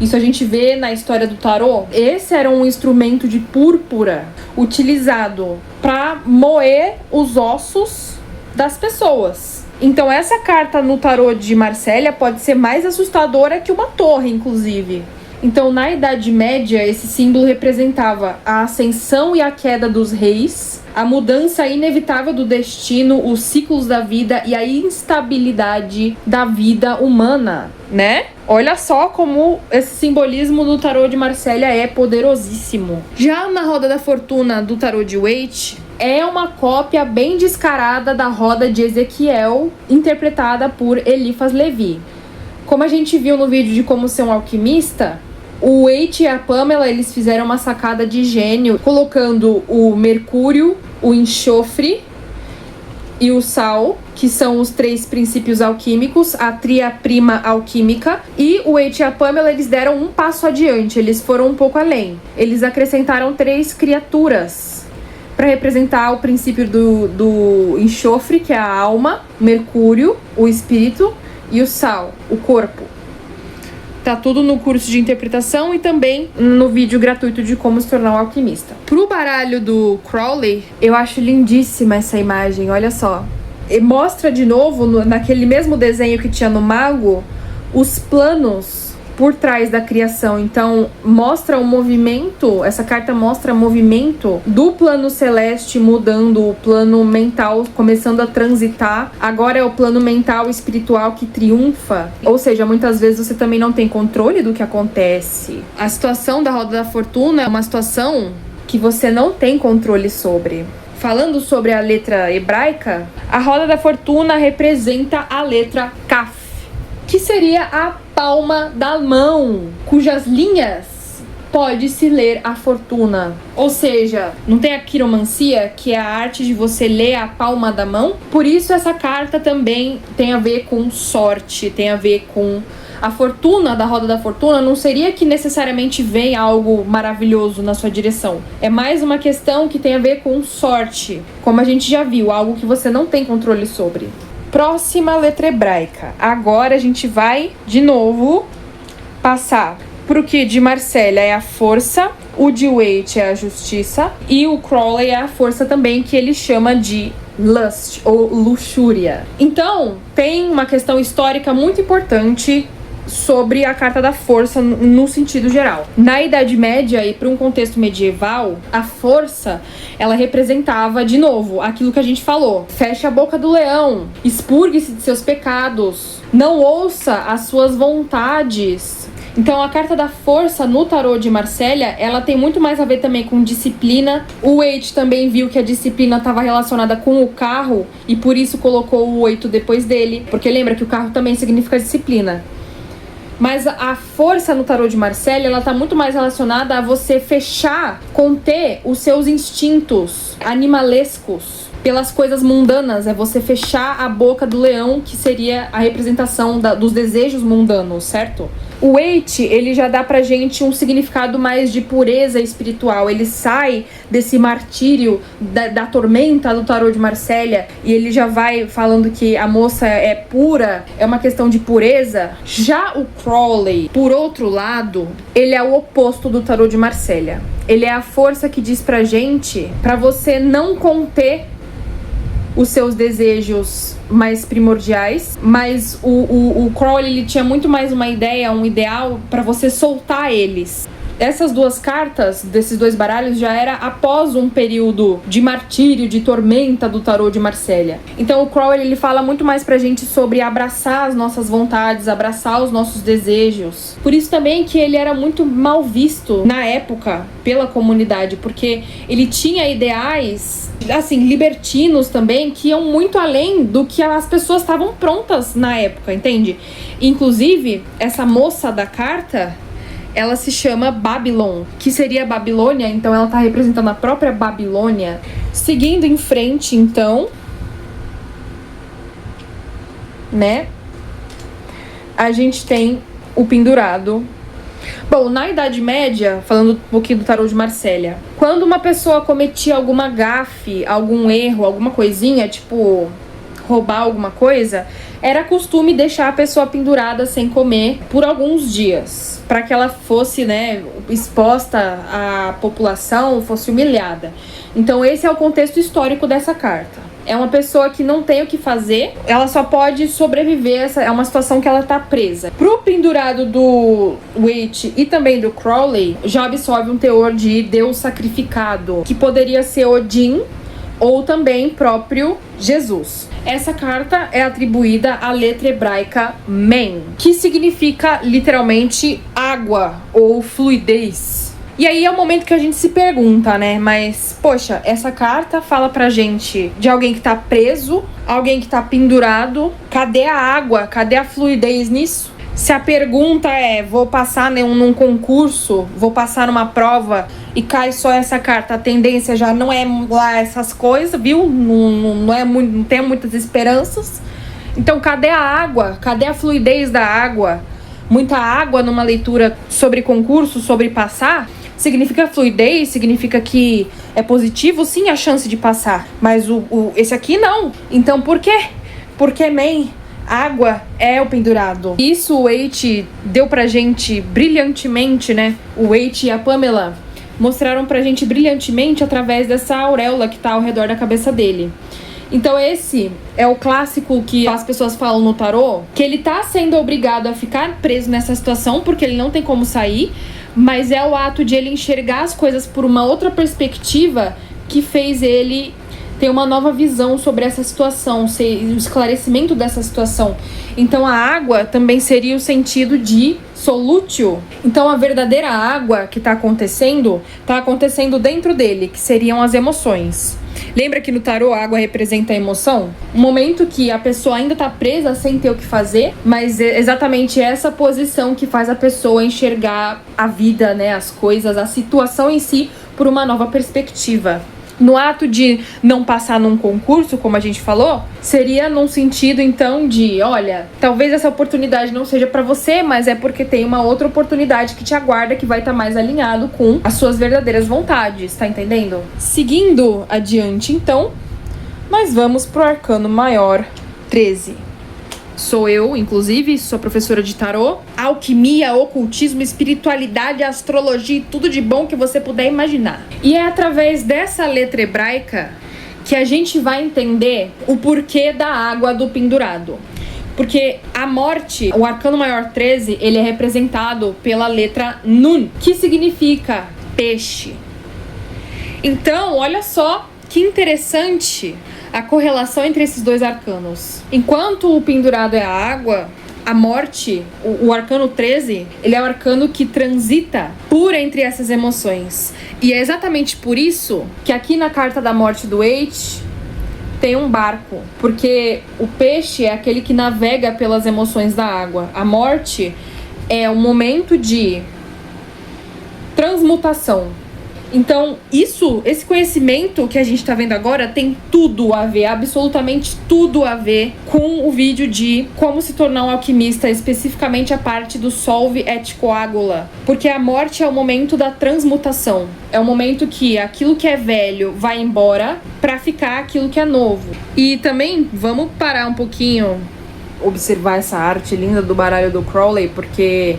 Isso a gente vê na história do tarô. Esse era um instrumento de púrpura utilizado para moer os ossos das pessoas. Então essa carta no tarô de Marsella pode ser mais assustadora que uma torre, inclusive. Então, na Idade Média, esse símbolo representava a ascensão e a queda dos reis, a mudança inevitável do destino, os ciclos da vida e a instabilidade da vida humana, né? Olha só como esse simbolismo do tarô de Marsella é poderosíssimo. Já na roda da fortuna do tarô de Waite, é uma cópia bem descarada da roda de Ezequiel, interpretada por Eliphas Levi. Como a gente viu no vídeo de como ser um alquimista, o Waite e a Pamela, eles fizeram uma sacada de gênio, colocando o mercúrio, o enxofre e o sal, que são os 3 princípios alquímicos, a tria-prima alquímica. E o Waite e a Pamela, eles deram um passo adiante, eles foram um pouco além. Eles acrescentaram 3 criaturas para representar o princípio do enxofre, que é a alma, mercúrio, o espírito, e o sal, o corpo. Tá tudo no curso de interpretação e também no vídeo gratuito de como se tornar um alquimista. Pro baralho do Crowley, eu acho lindíssima essa imagem, olha só. E mostra de novo, naquele mesmo desenho que tinha no mago, os planos por trás da criação. Então, mostra o movimento, essa carta mostra o movimento do plano celeste mudando, o plano mental começando a transitar. Agora é o plano mental espiritual que triunfa. Ou seja, muitas vezes você também não tem controle do que acontece. A situação da roda da fortuna é uma situação que você não tem controle sobre. Falando sobre a letra hebraica, a roda da fortuna representa a letra Kaf, que seria a palma da mão, cujas linhas pode-se ler a fortuna. Ou seja, não tem a quiromancia, que é a arte de você ler a palma da mão? Por isso essa carta também tem a ver com sorte, tem a ver com a fortuna da roda da fortuna. Não seria que necessariamente vem algo maravilhoso na sua direção. É mais uma questão que tem a ver com sorte, como a gente já viu, algo que você não tem controle sobre. Próxima letra hebraica. Agora a gente vai, de novo, passar pro que de Marselha é a força, o de Waite é a justiça e o Crowley é a força também, que ele chama de lust ou luxúria. Então, tem uma questão histórica muito importante sobre a carta da força no sentido geral. Na Idade Média e para um contexto medieval, a força, ela representava, de novo, aquilo que a gente falou. Feche a boca do leão, expurgue-se de seus pecados, não ouça as suas vontades. Então a carta da força no tarô de Marselha, ela tem muito mais a ver também com disciplina. O Waite também viu que a disciplina estava relacionada com o carro e por isso colocou o 8 depois dele, porque lembra que o carro também significa disciplina. Mas a força no tarô de Marselha, ela tá muito mais relacionada a você fechar, conter os seus instintos animalescos pelas coisas mundanas. É você fechar a boca do leão, que seria a representação dos desejos mundanos, certo? O Waite, ele já dá pra gente um significado mais de pureza espiritual. Ele sai desse martírio da tormenta do tarô de Marselha e ele já vai falando que a moça é pura, é uma questão de pureza. Já o Crowley, por outro lado, ele é o oposto do tarô de Marselha. Ele é a força que diz pra gente, pra você não conter os seus desejos mais primordiais, mas o Crowley, ele tinha muito mais uma ideia, um ideal para você soltar eles. Essas duas cartas, desses dois baralhos, já era após um período de martírio, de tormenta do tarô de Marselha. Então o Crowley, ele fala muito mais pra gente sobre abraçar as nossas vontades, abraçar os nossos desejos. Por isso também que ele era muito mal visto na época pela comunidade, porque ele tinha ideais, assim, libertinos também, que iam muito além do que as pessoas estavam prontas na época, entende? Inclusive, essa moça da carta, ela se chama Babylon, que seria a Babilônia, então ela tá representando a própria Babilônia. Seguindo em frente, então, né, a gente tem o pendurado. Bom, na Idade Média, falando um pouquinho do tarô de Marselha, quando uma pessoa cometia alguma gafe, algum erro, alguma coisinha, tipo roubar alguma coisa, era costume deixar a pessoa pendurada sem comer por alguns dias, para que ela fosse, né, exposta à população, fosse humilhada. Então esse é o contexto histórico dessa carta. É uma pessoa que não tem o que fazer, ela só pode sobreviver, é uma situação que ela tá presa. Pro pendurado do Waite e também do Crowley, já absorve um teor de Deus sacrificado, que poderia ser Odin ou também próprio Jesus. Essa carta é atribuída à letra hebraica Men, que significa literalmente água ou fluidez. E aí é o momento que a gente se pergunta, né? Mas, poxa, essa carta fala pra gente de alguém que tá preso, alguém que tá pendurado. Cadê a água? Cadê a fluidez nisso? Se a pergunta é, vou passar num concurso, vou passar numa prova e cai só essa carta, a tendência já não é lá essas coisas, viu? Não tem muitas esperanças. Então, cadê a água? Cadê a fluidez da água? Muita água numa leitura sobre concurso, sobre passar, significa fluidez, significa que é positivo, sim, a chance de passar. Mas esse aqui não. Então, por quê? Porque, água é o pendurado. Isso o Waite deu pra gente brilhantemente, né? O Waite e a Pamela mostraram pra gente brilhantemente através dessa auréola que tá ao redor da cabeça dele. Então esse é o clássico que as pessoas falam no tarô, que ele tá sendo obrigado a ficar preso nessa situação porque ele não tem como sair, mas é o ato de ele enxergar as coisas por uma outra perspectiva que fez ele ter uma nova visão sobre essa situação, o esclarecimento dessa situação. Então a água também seria o sentido de solútil. Então a verdadeira água que tá acontecendo dentro dele, que seriam as emoções. Lembra que no tarô a água representa a emoção? Um momento que a pessoa ainda tá presa sem ter o que fazer, mas é exatamente essa posição que faz a pessoa enxergar a vida, né, as coisas, a situação em si por uma nova perspectiva. No ato de não passar num concurso, como a gente falou, seria num sentido, então, de, olha, talvez essa oportunidade não seja pra você, mas é porque tem uma outra oportunidade que te aguarda, que vai estar mais alinhado com as suas verdadeiras vontades, tá entendendo? Seguindo adiante, então, nós vamos pro arcano maior 13. Sou eu, inclusive, sou professora de tarô. Alquimia, ocultismo, espiritualidade, astrologia e tudo de bom que você puder imaginar. E é através dessa letra hebraica que a gente vai entender o porquê da água do pendurado. Porque a morte, o arcano maior 13, ele é representado pela letra Nun, que significa peixe. Então, olha só que interessante a correlação entre esses dois arcanos. Enquanto o pendurado é a água, a morte, o arcano 13, ele é o arcano que transita por entre essas emoções. E é exatamente por isso que aqui na carta da morte do Waite tem um barco. Porque o peixe é aquele que navega pelas emoções da água. A morte é um momento de transmutação. Então, esse conhecimento que a gente tá vendo agora tem tudo a ver, absolutamente tudo a ver com o vídeo de como se tornar um alquimista, especificamente a parte do Solve et Coagula. Porque a morte é o momento da transmutação. É o momento que aquilo que é velho vai embora pra ficar aquilo que é novo. E também, vamos parar um pouquinho, observar essa arte linda do baralho do Crowley, porque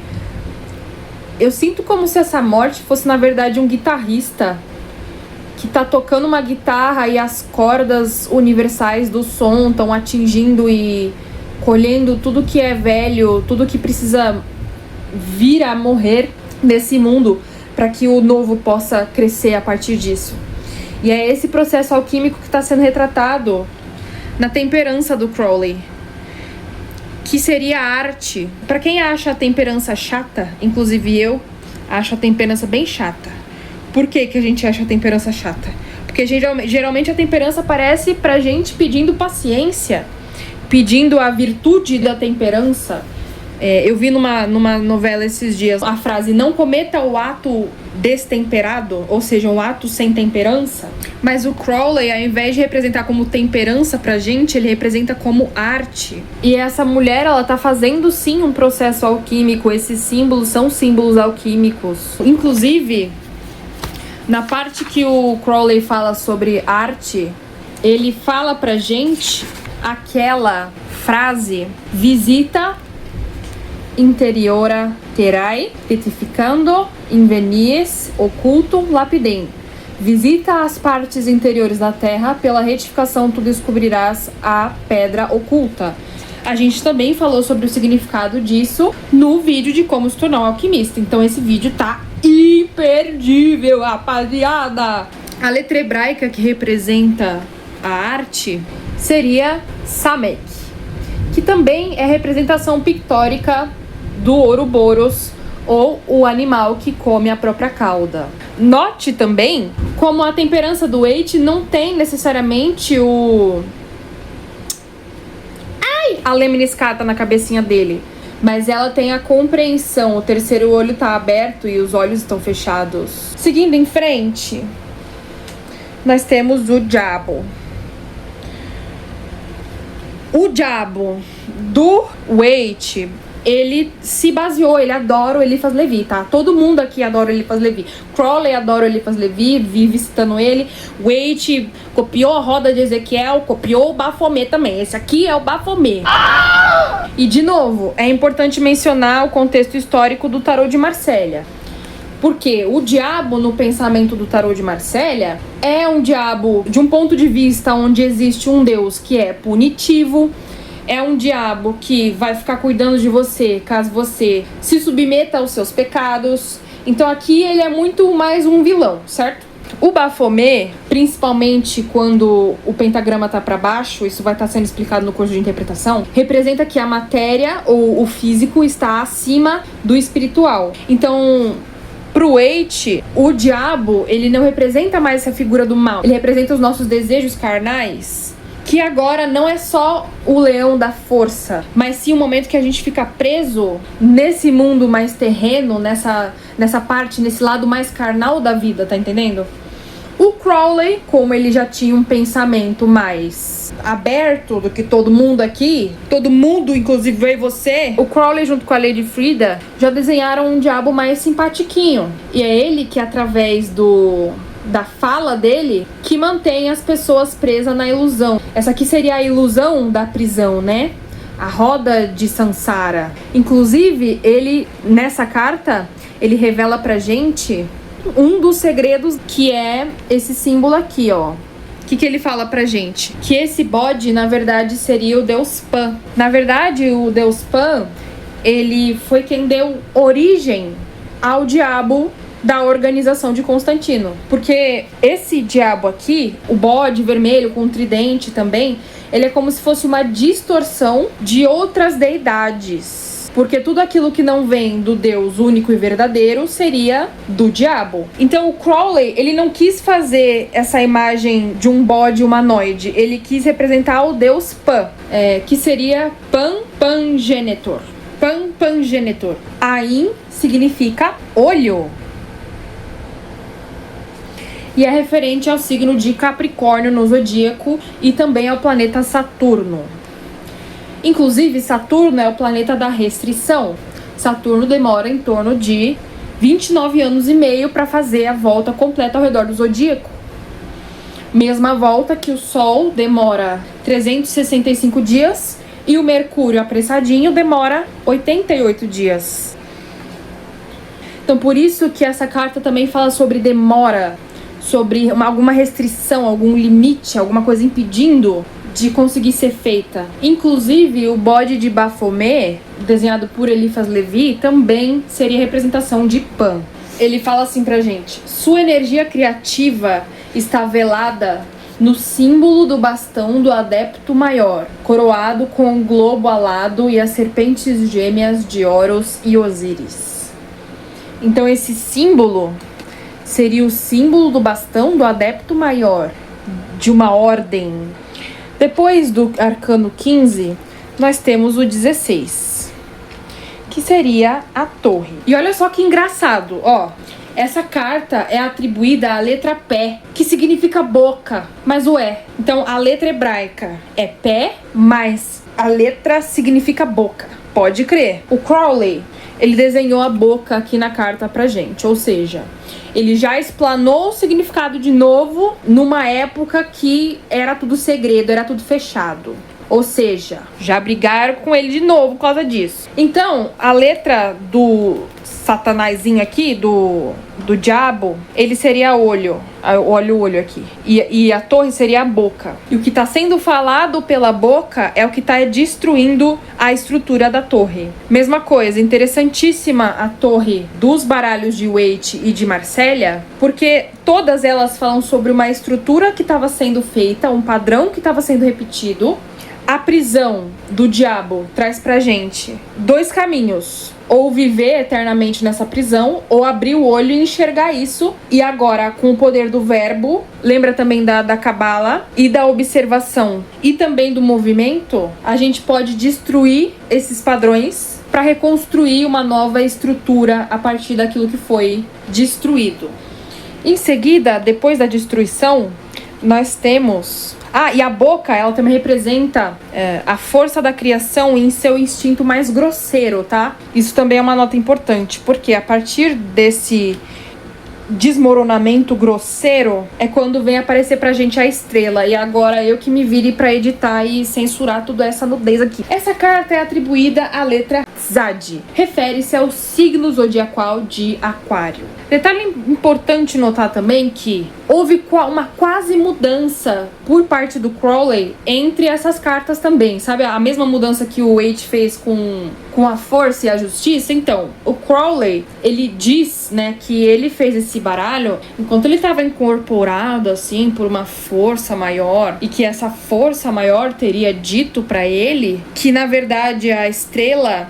eu sinto como se essa morte fosse, na verdade, um guitarrista que tá tocando uma guitarra e as cordas universais do som estão atingindo e colhendo tudo que é velho, tudo que precisa vir a morrer nesse mundo para que o novo possa crescer a partir disso. E é esse processo alquímico que está sendo retratado na temperança do Crowley, que seria a arte. Para quem acha a temperança chata, inclusive eu acho a temperança bem chata. Por que que a gente acha a temperança chata? Porque geralmente a temperança aparece pra gente pedindo paciência, pedindo a virtude da temperança. Eu vi numa novela esses dias a frase: não cometa o ato destemperado, ou seja, um ato sem temperança. Mas o Crowley, ao invés de representar como temperança pra gente, ele representa como arte. E essa mulher, ela tá fazendo sim um processo alquímico. Esses símbolos são símbolos alquímicos. Inclusive, na parte que o Crowley fala sobre arte, ele fala pra gente aquela frase: visita interiora terrae, petificando invenies occultum lapidem. Visita as partes interiores da terra, pela retificação tu descobrirás a pedra oculta. A gente também falou sobre o significado disso no vídeo de como se tornar um alquimista. Então esse vídeo tá imperdível, rapaziada! A letra hebraica que representa a arte seria Samek, que também é representação pictórica do Ouroboros, ou o animal que come a própria cauda. Note também como a temperança do Waite não tem necessariamente a lemniscata na cabecinha dele, mas ela tem a compreensão. O terceiro olho tá aberto e os olhos estão fechados. Seguindo em frente, nós temos o diabo. O diabo do Waite, ele se baseou, ele adora o Eliphas Levi, tá? Todo mundo aqui adora o Eliphas Levi. Crowley adora o Eliphas Levi, vive citando ele. Waite copiou a roda de Ezequiel, copiou o Baphomet também. Esse aqui é o Baphomet. E, de novo, é importante mencionar o contexto histórico do tarô de Marsella. Porque o diabo, no pensamento do tarô de Marsella, é um diabo de um ponto de vista onde existe um deus que é punitivo. É um diabo que vai ficar cuidando de você caso você se submeta aos seus pecados. Então aqui ele é muito mais um vilão, certo? O Baphomet, principalmente quando o pentagrama tá para baixo, isso vai estar sendo explicado no curso de interpretação, representa que a matéria ou o físico está acima do espiritual. Então, pro Waite, o diabo, ele não representa mais essa figura do mal. Ele representa os nossos desejos carnais, que agora não é só o leão da força, mas sim o momento que a gente fica preso nesse mundo mais terreno, nessa parte, nesse lado mais carnal da vida, tá entendendo? O Crowley, como ele já tinha um pensamento mais aberto do que todo mundo aqui, todo mundo, inclusive eu e você, o Crowley junto com a Lady Frida já desenharam um diabo mais simpatiquinho. E é ele que, através da fala dele que mantém as pessoas presas na ilusão. Essa aqui seria a ilusão da prisão, né? A roda de Sansara. Inclusive, ele, nessa carta, ele revela pra gente um dos segredos, que é esse símbolo aqui, ó. O que ele fala pra gente? Que esse bode, na verdade, seria o deus Pan. Na verdade, o deus Pan, ele foi quem deu origem ao diabo da organização de Constantino. Porque esse diabo aqui, o bode vermelho com tridente também, ele é como se fosse uma distorção de outras deidades. Porque tudo aquilo que não vem do Deus único e verdadeiro seria do diabo. Então o Crowley, ele não quis fazer essa imagem de um bode humanoide. Ele quis representar o deus Pan, que seria Pan-Pangenitor. Pan-Pangenitor. Ain significa olho. E é referente ao signo de Capricórnio no zodíaco e também ao planeta Saturno. Inclusive, Saturno é o planeta da restrição. Saturno demora em torno de 29 anos e meio para fazer a volta completa ao redor do zodíaco. Mesma volta que o Sol demora 365 dias e o Mercúrio apressadinho demora 88 dias. Então, por isso que essa carta também fala sobre demora, sobre alguma restrição, algum limite, alguma coisa impedindo de conseguir ser feita. Inclusive, o bode de Baphomet, desenhado por Eliphas Levi, também seria representação de Pan. Ele fala assim pra gente: sua energia criativa está velada no símbolo do bastão do adepto maior, coroado com um globo alado e as serpentes gêmeas de Horus e Osíris. Então esse símbolo seria o símbolo do bastão do adepto maior, de uma ordem. Depois do arcano 15, nós temos o 16, que seria a torre. E olha só que engraçado, ó. Essa carta é atribuída à letra pé, que significa boca, mas Então a letra hebraica é pé, mas a letra significa boca. Pode crer. O Crowley, ele desenhou a boca aqui na carta pra gente, ou seja, ele já explanou o significado de novo numa época que era tudo segredo, era tudo fechado. Ou seja, já brigaram com ele de novo por causa disso. Então, a letra do satanazinho aqui, do diabo, ele seria olho. Olha o olho aqui. E a torre seria a boca. E o que está sendo falado pela boca é o que está destruindo a estrutura da torre. Mesma coisa, interessantíssima a torre dos baralhos de Waite e de Marsella, porque todas elas falam sobre uma estrutura que estava sendo feita, um padrão que estava sendo repetido. A prisão do diabo traz pra gente dois caminhos: ou viver eternamente nessa prisão, ou abrir o olho e enxergar isso. E agora, com o poder do verbo, lembra também da Cabala e da observação e também do movimento, a gente pode destruir esses padrões para reconstruir uma nova estrutura a partir daquilo que foi destruído. Em seguida, depois da destruição, nós temos... e a boca, ela também representa a força da criação em seu instinto mais grosseiro, tá? Isso também é uma nota importante, porque a partir desse desmoronamento grosseiro é quando vem aparecer pra gente a estrela. E agora eu que me vire pra editar e censurar toda essa nudez aqui. Essa carta é atribuída à letra Zad. Refere-se ao signo zodiacal de Aquário. Detalhe importante notar também que houve uma quase mudança por parte do Crowley entre essas cartas também, sabe? A mesma mudança que o Waite fez com a força e a justiça. Então, o Crowley, ele diz, né, que ele fez esse baralho enquanto ele estava incorporado, assim, por uma força maior, e que essa força maior teria dito para ele que, na verdade, a estrela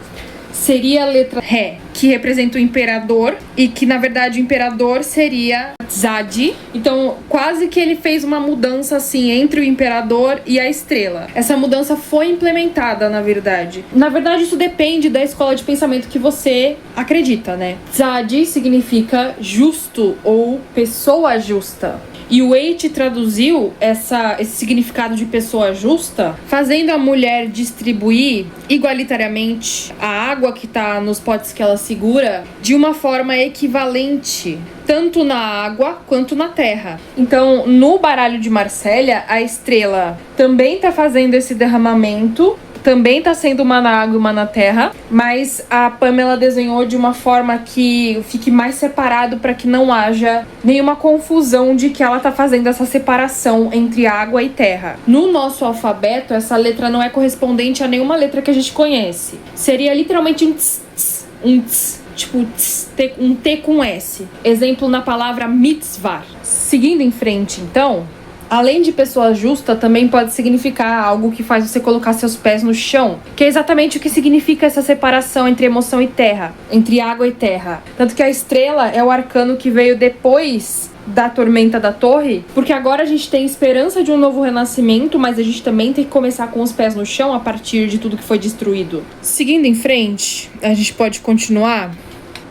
seria a letra Ré, que representa o imperador, e que na verdade o imperador seria Zad. Então quase que ele fez uma mudança assim entre o imperador e a estrela. Essa mudança foi implementada, na verdade. Na verdade, isso depende da escola de pensamento que você acredita, né? Zad significa justo ou pessoa justa. E o Waite traduziu esse significado de pessoa justa, fazendo a mulher distribuir igualitariamente a água que está nos potes que ela segura de uma forma equivalente, tanto na água quanto na terra. Então, no baralho de Marsella, a estrela também está fazendo esse derramamento, também tá sendo uma na água e uma na terra, mas a Pamela desenhou de uma forma que fique mais separado para que não haja nenhuma confusão de que ela tá fazendo essa separação entre água e terra. No nosso alfabeto, essa letra não é correspondente a nenhuma letra que a gente conhece. Seria literalmente um tss, tss, um tss, tipo tss, um T com S. Exemplo na palavra mitzvah. Seguindo em frente, então, além de pessoa justa, também pode significar algo que faz você colocar seus pés no chão, que é exatamente o que significa essa separação entre emoção e terra, entre água e terra. Tanto que a estrela é o arcano que veio depois da tormenta da torre, porque agora a gente tem esperança de um novo renascimento, mas a gente também tem que começar com os pés no chão a partir de tudo que foi destruído. Seguindo em frente, a gente pode continuar.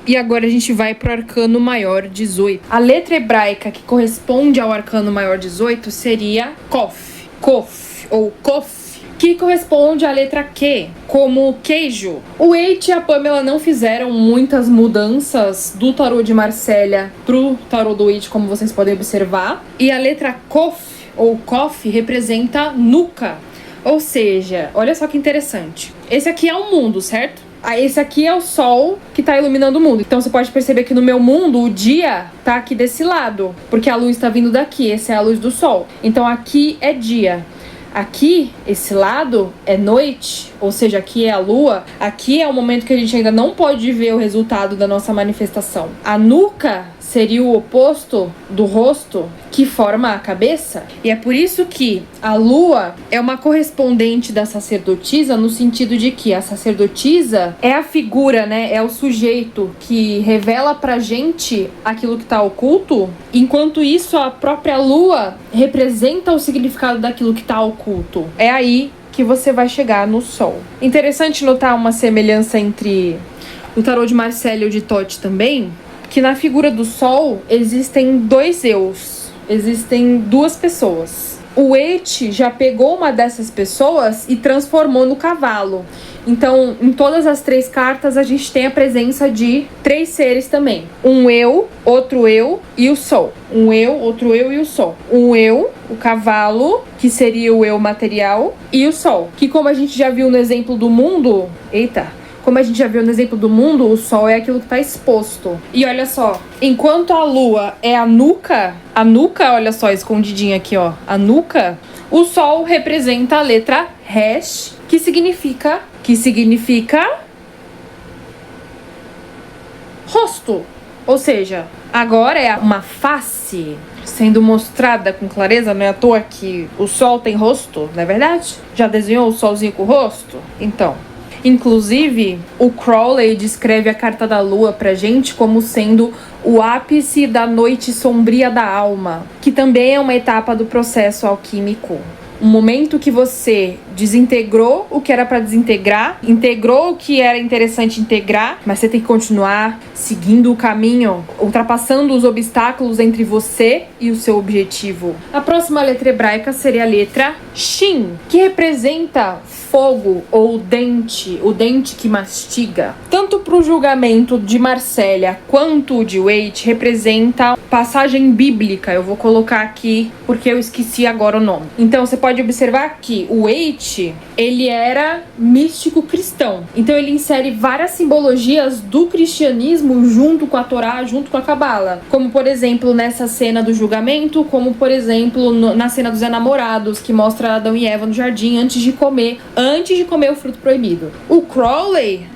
E agora a gente vai para o arcano maior 18. A letra hebraica que corresponde ao arcano maior 18 seria Kof, Kof ou Kof, que corresponde à letra Q, como queijo. O Waite e a Pamela não fizeram muitas mudanças do tarô de Marsella pro tarô do Waite, como vocês podem observar. E a letra Kof ou Kof representa nuca. Ou seja, olha só que interessante. Esse aqui é o mundo, certo? Esse aqui é o sol que tá iluminando o mundo. Então você pode perceber que no meu mundo o dia tá aqui desse lado, porque a luz tá vindo daqui, essa é a luz do sol. Então aqui é dia. Aqui, esse lado é noite, ou seja, aqui é a lua. Aqui é o momento que a gente ainda não pode ver o resultado da nossa manifestação. A nuca seria o oposto do rosto que forma a cabeça. E é por isso que a lua é uma correspondente da sacerdotisa, no sentido de que a sacerdotisa é a figura, né? É o sujeito que revela pra gente aquilo que tá oculto. Enquanto isso, a própria lua representa o significado daquilo que tá oculto. É aí que você vai chegar no sol. Interessante notar uma semelhança entre o tarô de Marsella e o de Thoth também, que na figura do sol existem dois eus, existem duas pessoas. O Waite já pegou uma dessas pessoas e transformou no cavalo. Então, em todas as três cartas, a gente tem a presença de três seres também. Um eu, outro eu e o sol. Um eu, outro eu e o sol. Um eu, o cavalo, que seria o eu material, e o sol, que como a gente já viu no exemplo do mundo... Como a gente já viu no exemplo do mundo, o sol é aquilo que está exposto. E olha só, enquanto a lua é a nuca, olha só, escondidinha aqui, ó, a nuca, o sol representa a letra Resh, que significa rosto. Ou seja, agora é uma face sendo mostrada com clareza. Não é à toa que o sol tem rosto, não é verdade? Já desenhou o solzinho com o rosto? Então... Inclusive, o Crowley descreve a carta da lua pra gente como sendo o ápice da noite sombria da alma, que também é uma etapa do processo alquímico. Um momento que você desintegrou o que era para desintegrar, integrou o que era interessante integrar, mas você tem que continuar seguindo o caminho, ultrapassando os obstáculos entre você e o seu objetivo. A próxima letra hebraica seria a letra Shin, que representa fogo ou dente, o dente que mastiga. Tanto para o julgamento de Marsella quanto o de Waite representa passagem bíblica. Eu vou colocar aqui porque eu esqueci agora o nome. Então você pode observar que o Waite, ele era místico cristão. Então ele insere várias simbologias do cristianismo junto com a Torá, junto com a Cabala. Como por exemplo nessa cena do julgamento, como por exemplo na cena dos enamorados, que mostra Adão e Eva no jardim antes de comer o fruto proibido. O Crowley,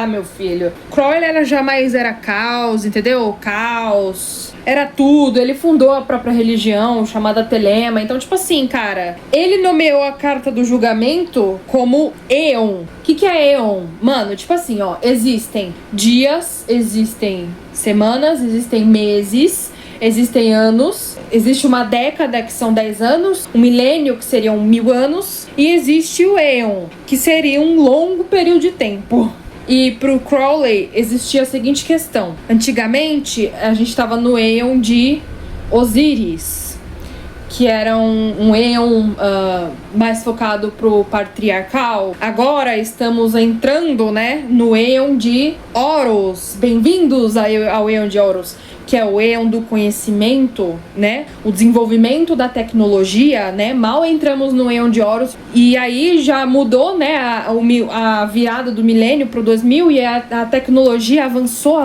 meu filho, Crowley era caos, entendeu? Caos, era tudo. Ele fundou a própria religião chamada Telema. Então, tipo assim, cara, ele nomeou a carta do julgamento como Eon. O que é Eon? Mano, tipo assim, ó, existem dias, existem semanas, existem meses, existem anos, existe uma década que são 10 anos, um milênio que seriam 1000 anos, e existe o Eon, que seria um longo período de tempo. E pro Crowley existia a seguinte questão: antigamente a gente estava no Eon de Osíris, que era um Aeon mais focado pro patriarcal. Agora estamos entrando, né, no Aeon de Horus. Bem-vindos ao Aeon de Horus, que é o Aeon do conhecimento, né? O desenvolvimento da tecnologia, né? Mal entramos no Aeon de Horus e aí já mudou, né? A virada do milênio pro 2000 e a tecnologia avançou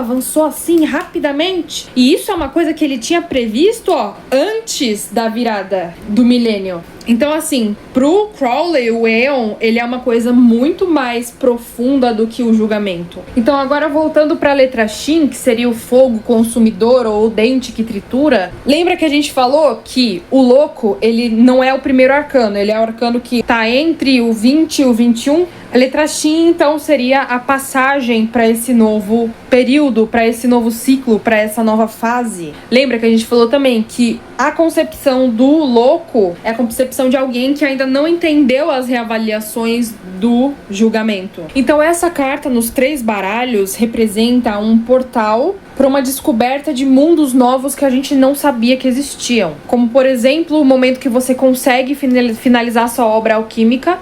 assim rapidamente. E isso é uma coisa que ele tinha previsto, ó, antes da virada do milênio. Então, assim, pro Crowley, o Aeon, ele é uma coisa muito mais profunda do que o julgamento. Então, agora voltando pra letra Shin, que seria o fogo consumidor ou o dente que tritura, lembra que a gente falou que o louco, ele não é o primeiro arcano, ele é o arcano que tá entre o 20 e o 21. A letra Shin, então, seria a passagem para esse novo período, para esse novo ciclo, para essa nova fase. Lembra que a gente falou também que a concepção do louco é a concepção de alguém que ainda não entendeu as reavaliações do julgamento. Então, essa carta nos 3 baralhos representa um portal para uma descoberta de mundos novos que a gente não sabia que existiam. Como, por exemplo, o momento que você consegue finalizar sua obra alquímica,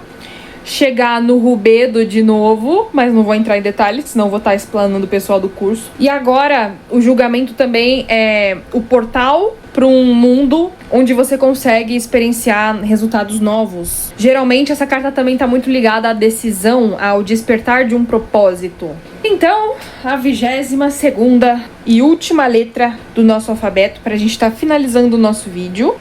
chegar no Rubedo de novo, mas não vou entrar em detalhes, senão vou estar explanando o pessoal do curso. E agora, o julgamento também é o portal para um mundo onde você consegue experienciar resultados novos. Geralmente, essa carta também está muito ligada à decisão, ao despertar de um propósito. Então, a 22ª e última letra do nosso alfabeto, para a gente estar finalizando o nosso vídeo,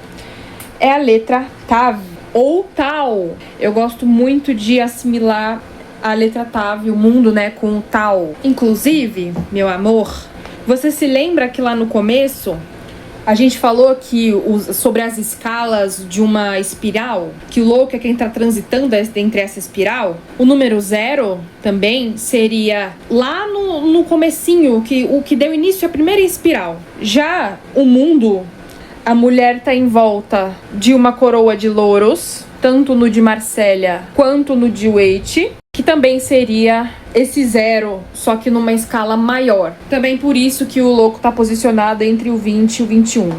é a letra Tav, ou Tau. Eu gosto muito de assimilar a letra Tav, o mundo, né, com o Tau. Inclusive, meu amor, você se lembra que lá no começo a gente falou que sobre as escalas de uma espiral, que o louco é quem está transitando entre essa espiral? O número 0 também seria lá no comecinho, o que deu início à primeira espiral. Já o mundo, a mulher está em volta de uma coroa de louros, tanto no de Marsella quanto no de Waite, que também seria esse 0, só que numa escala maior. Também por isso que o louco está posicionado entre o 20 e o 21.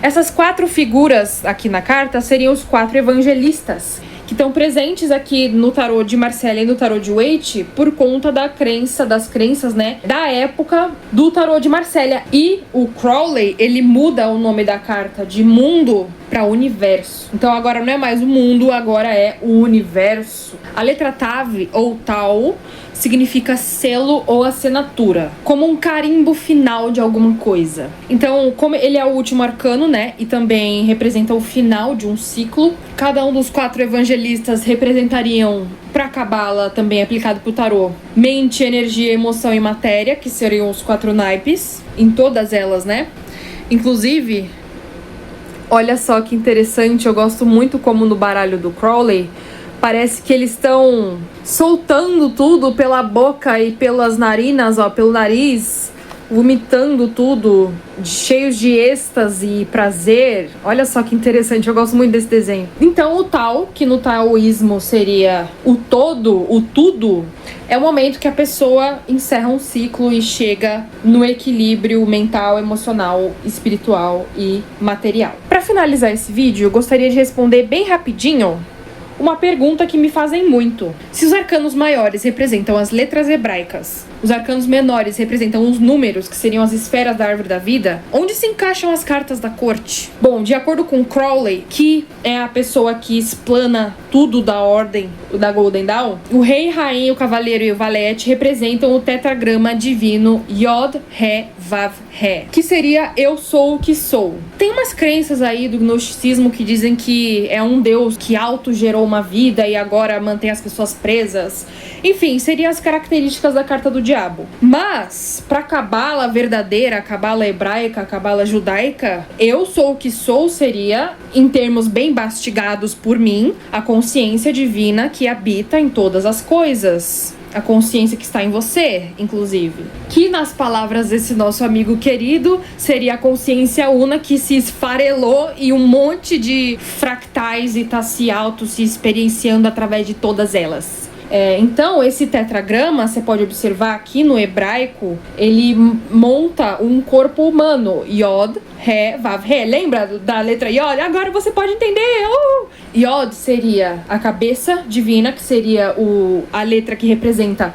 Essas 4 figuras aqui na carta seriam os 4 evangelistas, que estão presentes aqui no tarô de Marsella e no tarô de Waite por conta das crenças, né, da época do tarô de Marsella. E o Crowley, ele muda o nome da carta de mundo para universo. Então agora não é mais o mundo, agora é o universo. A letra Tav ou Tau significa selo ou assinatura, como um carimbo final de alguma coisa. Então, como ele é o último arcano, né, e também representa o final de um ciclo, cada um dos 4 evangelistas representariam, para Cabala, também aplicado para o tarô, mente, energia, emoção e matéria, que seriam os 4 naipes, em todas elas, né? Inclusive, olha só que interessante, eu gosto muito como no baralho do Crowley, parece que eles estão soltando tudo pela boca e pelas narinas, ó, pelo nariz, vomitando tudo, cheios de êxtase e prazer. Olha só que interessante, eu gosto muito desse desenho. Então o Tau, que no taoísmo seria o todo, o tudo, é o momento que a pessoa encerra um ciclo e chega no equilíbrio mental, emocional, espiritual e material. Para finalizar esse vídeo, eu gostaria de responder bem rapidinho uma pergunta que me fazem muito. Se os arcanos maiores representam as letras hebraicas, os arcanos menores representam os números, que seriam as esferas da árvore da vida, onde se encaixam as cartas da corte? Bom, de acordo com Crowley, que é a pessoa que explana tudo da ordem da Golden Dawn, o rei, rainha, o cavaleiro e o valete representam o tetragrama divino Yod, Re, Vav, Re, que seria eu sou o que sou. Tem umas crenças aí do gnosticismo que dizem que é um deus que autogerou uma vida e agora mantém as pessoas presas. Enfim, seriam as características da carta do diabo. Mas, pra Cabala verdadeira, a Cabala hebraica, a Cabala judaica, eu sou o que sou seria, em termos bem mastigados por mim, a consciência divina que habita em todas as coisas. A consciência que está em você, inclusive. Que, nas palavras desse nosso amigo querido, seria a consciência una que se esfarelou em um monte de fractais e está se experienciando através de todas elas. Então, esse tetragrama, você pode observar aqui no hebraico, ele monta um corpo humano, Yod, Ré, Vav, Ré. Lembra da letra Yod? Agora você pode entender. Yod seria a cabeça divina, que seria a letra que representa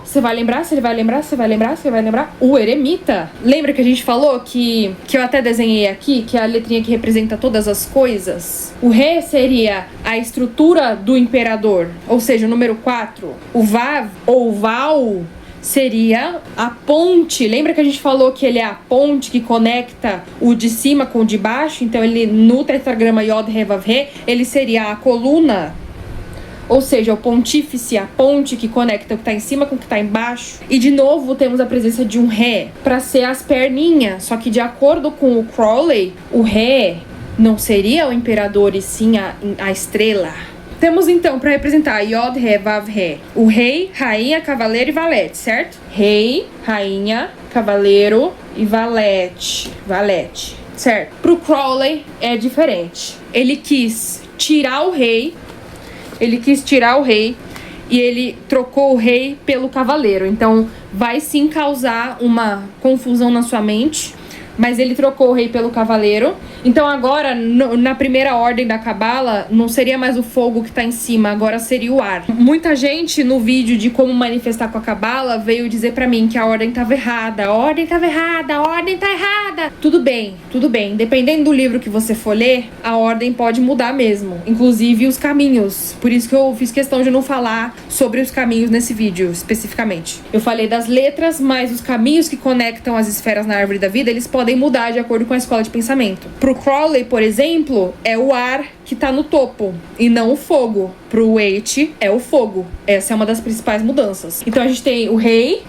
você vai lembrar, o eremita. Lembra que a gente falou que eu até desenhei aqui, que é a letrinha que representa todas as coisas? O Ré seria a estrutura do imperador, ou seja, o número 4. O Vav, ou Val, seria a ponte. Lembra que a gente falou que ele é a ponte que conecta o de cima com o de baixo? Então, ele, no tetragrama Yod, Ré, Vav, Ré, ele seria a coluna. Ou seja, o pontífice, a ponte que conecta o que está em cima com o que está embaixo. E de novo temos a presença de um Ré para ser as perninhas. Só que de acordo com o Crowley, o Ré não seria o imperador e sim a estrela. Temos então para representar Yod, Ré, Vav, Ré, o rei, rainha, cavaleiro e valete, certo? Rei, rainha, cavaleiro e valete, certo? Pro Crowley é diferente. Ele quis tirar o rei e ele trocou o rei pelo cavaleiro. Então, vai sim causar uma confusão na sua mente, mas ele trocou o rei pelo cavaleiro. Então, agora, na primeira ordem da Cabala, não seria mais o fogo que tá em cima, agora seria o ar. Muita gente, no vídeo de como manifestar com a Cabala, veio dizer pra mim que a ordem tava errada. A ordem tá errada. Tudo bem. Dependendo do livro que você for ler, a ordem pode mudar mesmo. Inclusive os caminhos. Por isso que eu fiz questão de não falar sobre os caminhos nesse vídeo, especificamente. Eu falei das letras, mas os caminhos que conectam as esferas na árvore da vida, eles podem mudar de acordo com a escola de pensamento. Pro Crowley, por exemplo, é o ar que tá no topo e não o fogo. Pro Waite, é o fogo. Essa é uma das principais mudanças. Então a gente tem o rei.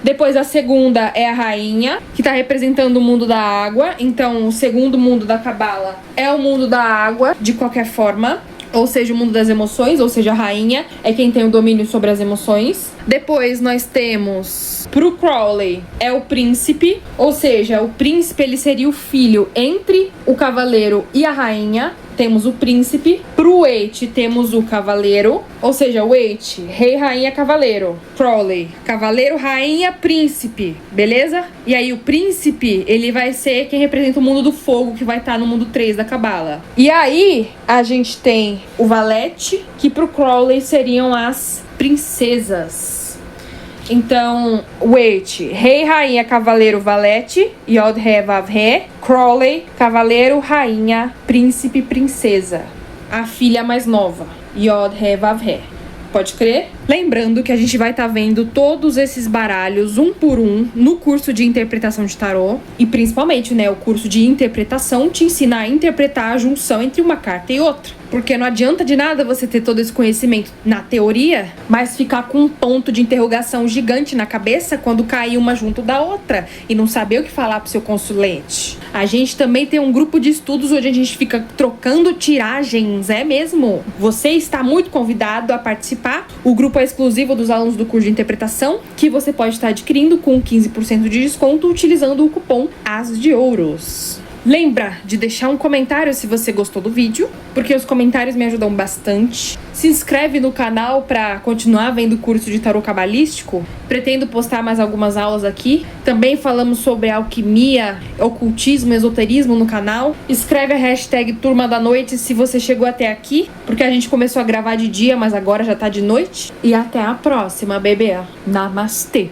Depois a segunda é a rainha, que tá representando o mundo da água. Então o segundo mundo da Cabala é o mundo da água, de qualquer forma. Ou seja, o mundo das emoções, ou seja, a rainha é quem tem o domínio sobre as emoções. Depois nós temos, pro Crowley, é o príncipe, ou seja, o príncipe ele seria o filho entre o cavaleiro e a rainha. Temos o príncipe. Pro Waite temos o cavaleiro, ou seja, Waite, rei, rainha, cavaleiro. Crowley, cavaleiro, rainha, príncipe, beleza? E aí o príncipe, ele vai ser quem representa o mundo do fogo, que vai estar no mundo 3 da Cabala. E aí a gente tem o valete, que pro Crowley seriam as princesas. Então, Waite, rei, rainha, cavaleiro, valete, Yod, Ré, Vav, Ré. Crowley, cavaleiro, rainha, príncipe, princesa. A filha mais nova, Yod, Ré, Vav, Ré. Pode crer? Lembrando que a gente vai estar vendo todos esses baralhos um por um no curso de interpretação de tarô. E principalmente, né, o curso de interpretação te ensina a interpretar a junção entre uma carta e outra. Porque não adianta de nada você ter todo esse conhecimento na teoria, mas ficar com um ponto de interrogação gigante na cabeça quando cair uma junto da outra e não saber o que falar pro seu consulente. A gente também tem um grupo de estudos onde a gente fica trocando tiragens, é mesmo? Você está muito convidado a participar. O grupo é exclusivo dos alunos do curso de interpretação, que você pode estar adquirindo com 15% de desconto utilizando o cupom As de Ouros. Lembra de deixar um comentário se você gostou do vídeo, porque os comentários me ajudam bastante. Se inscreve no canal para continuar vendo o curso de tarô cabalístico. Pretendo postar mais algumas aulas aqui. Também falamos sobre alquimia, ocultismo, esoterismo no canal. Escreve a hashtag Turma da Noite se você chegou até aqui, porque a gente começou a gravar de dia, mas agora já tá de noite. E até a próxima, bebê. Namastê!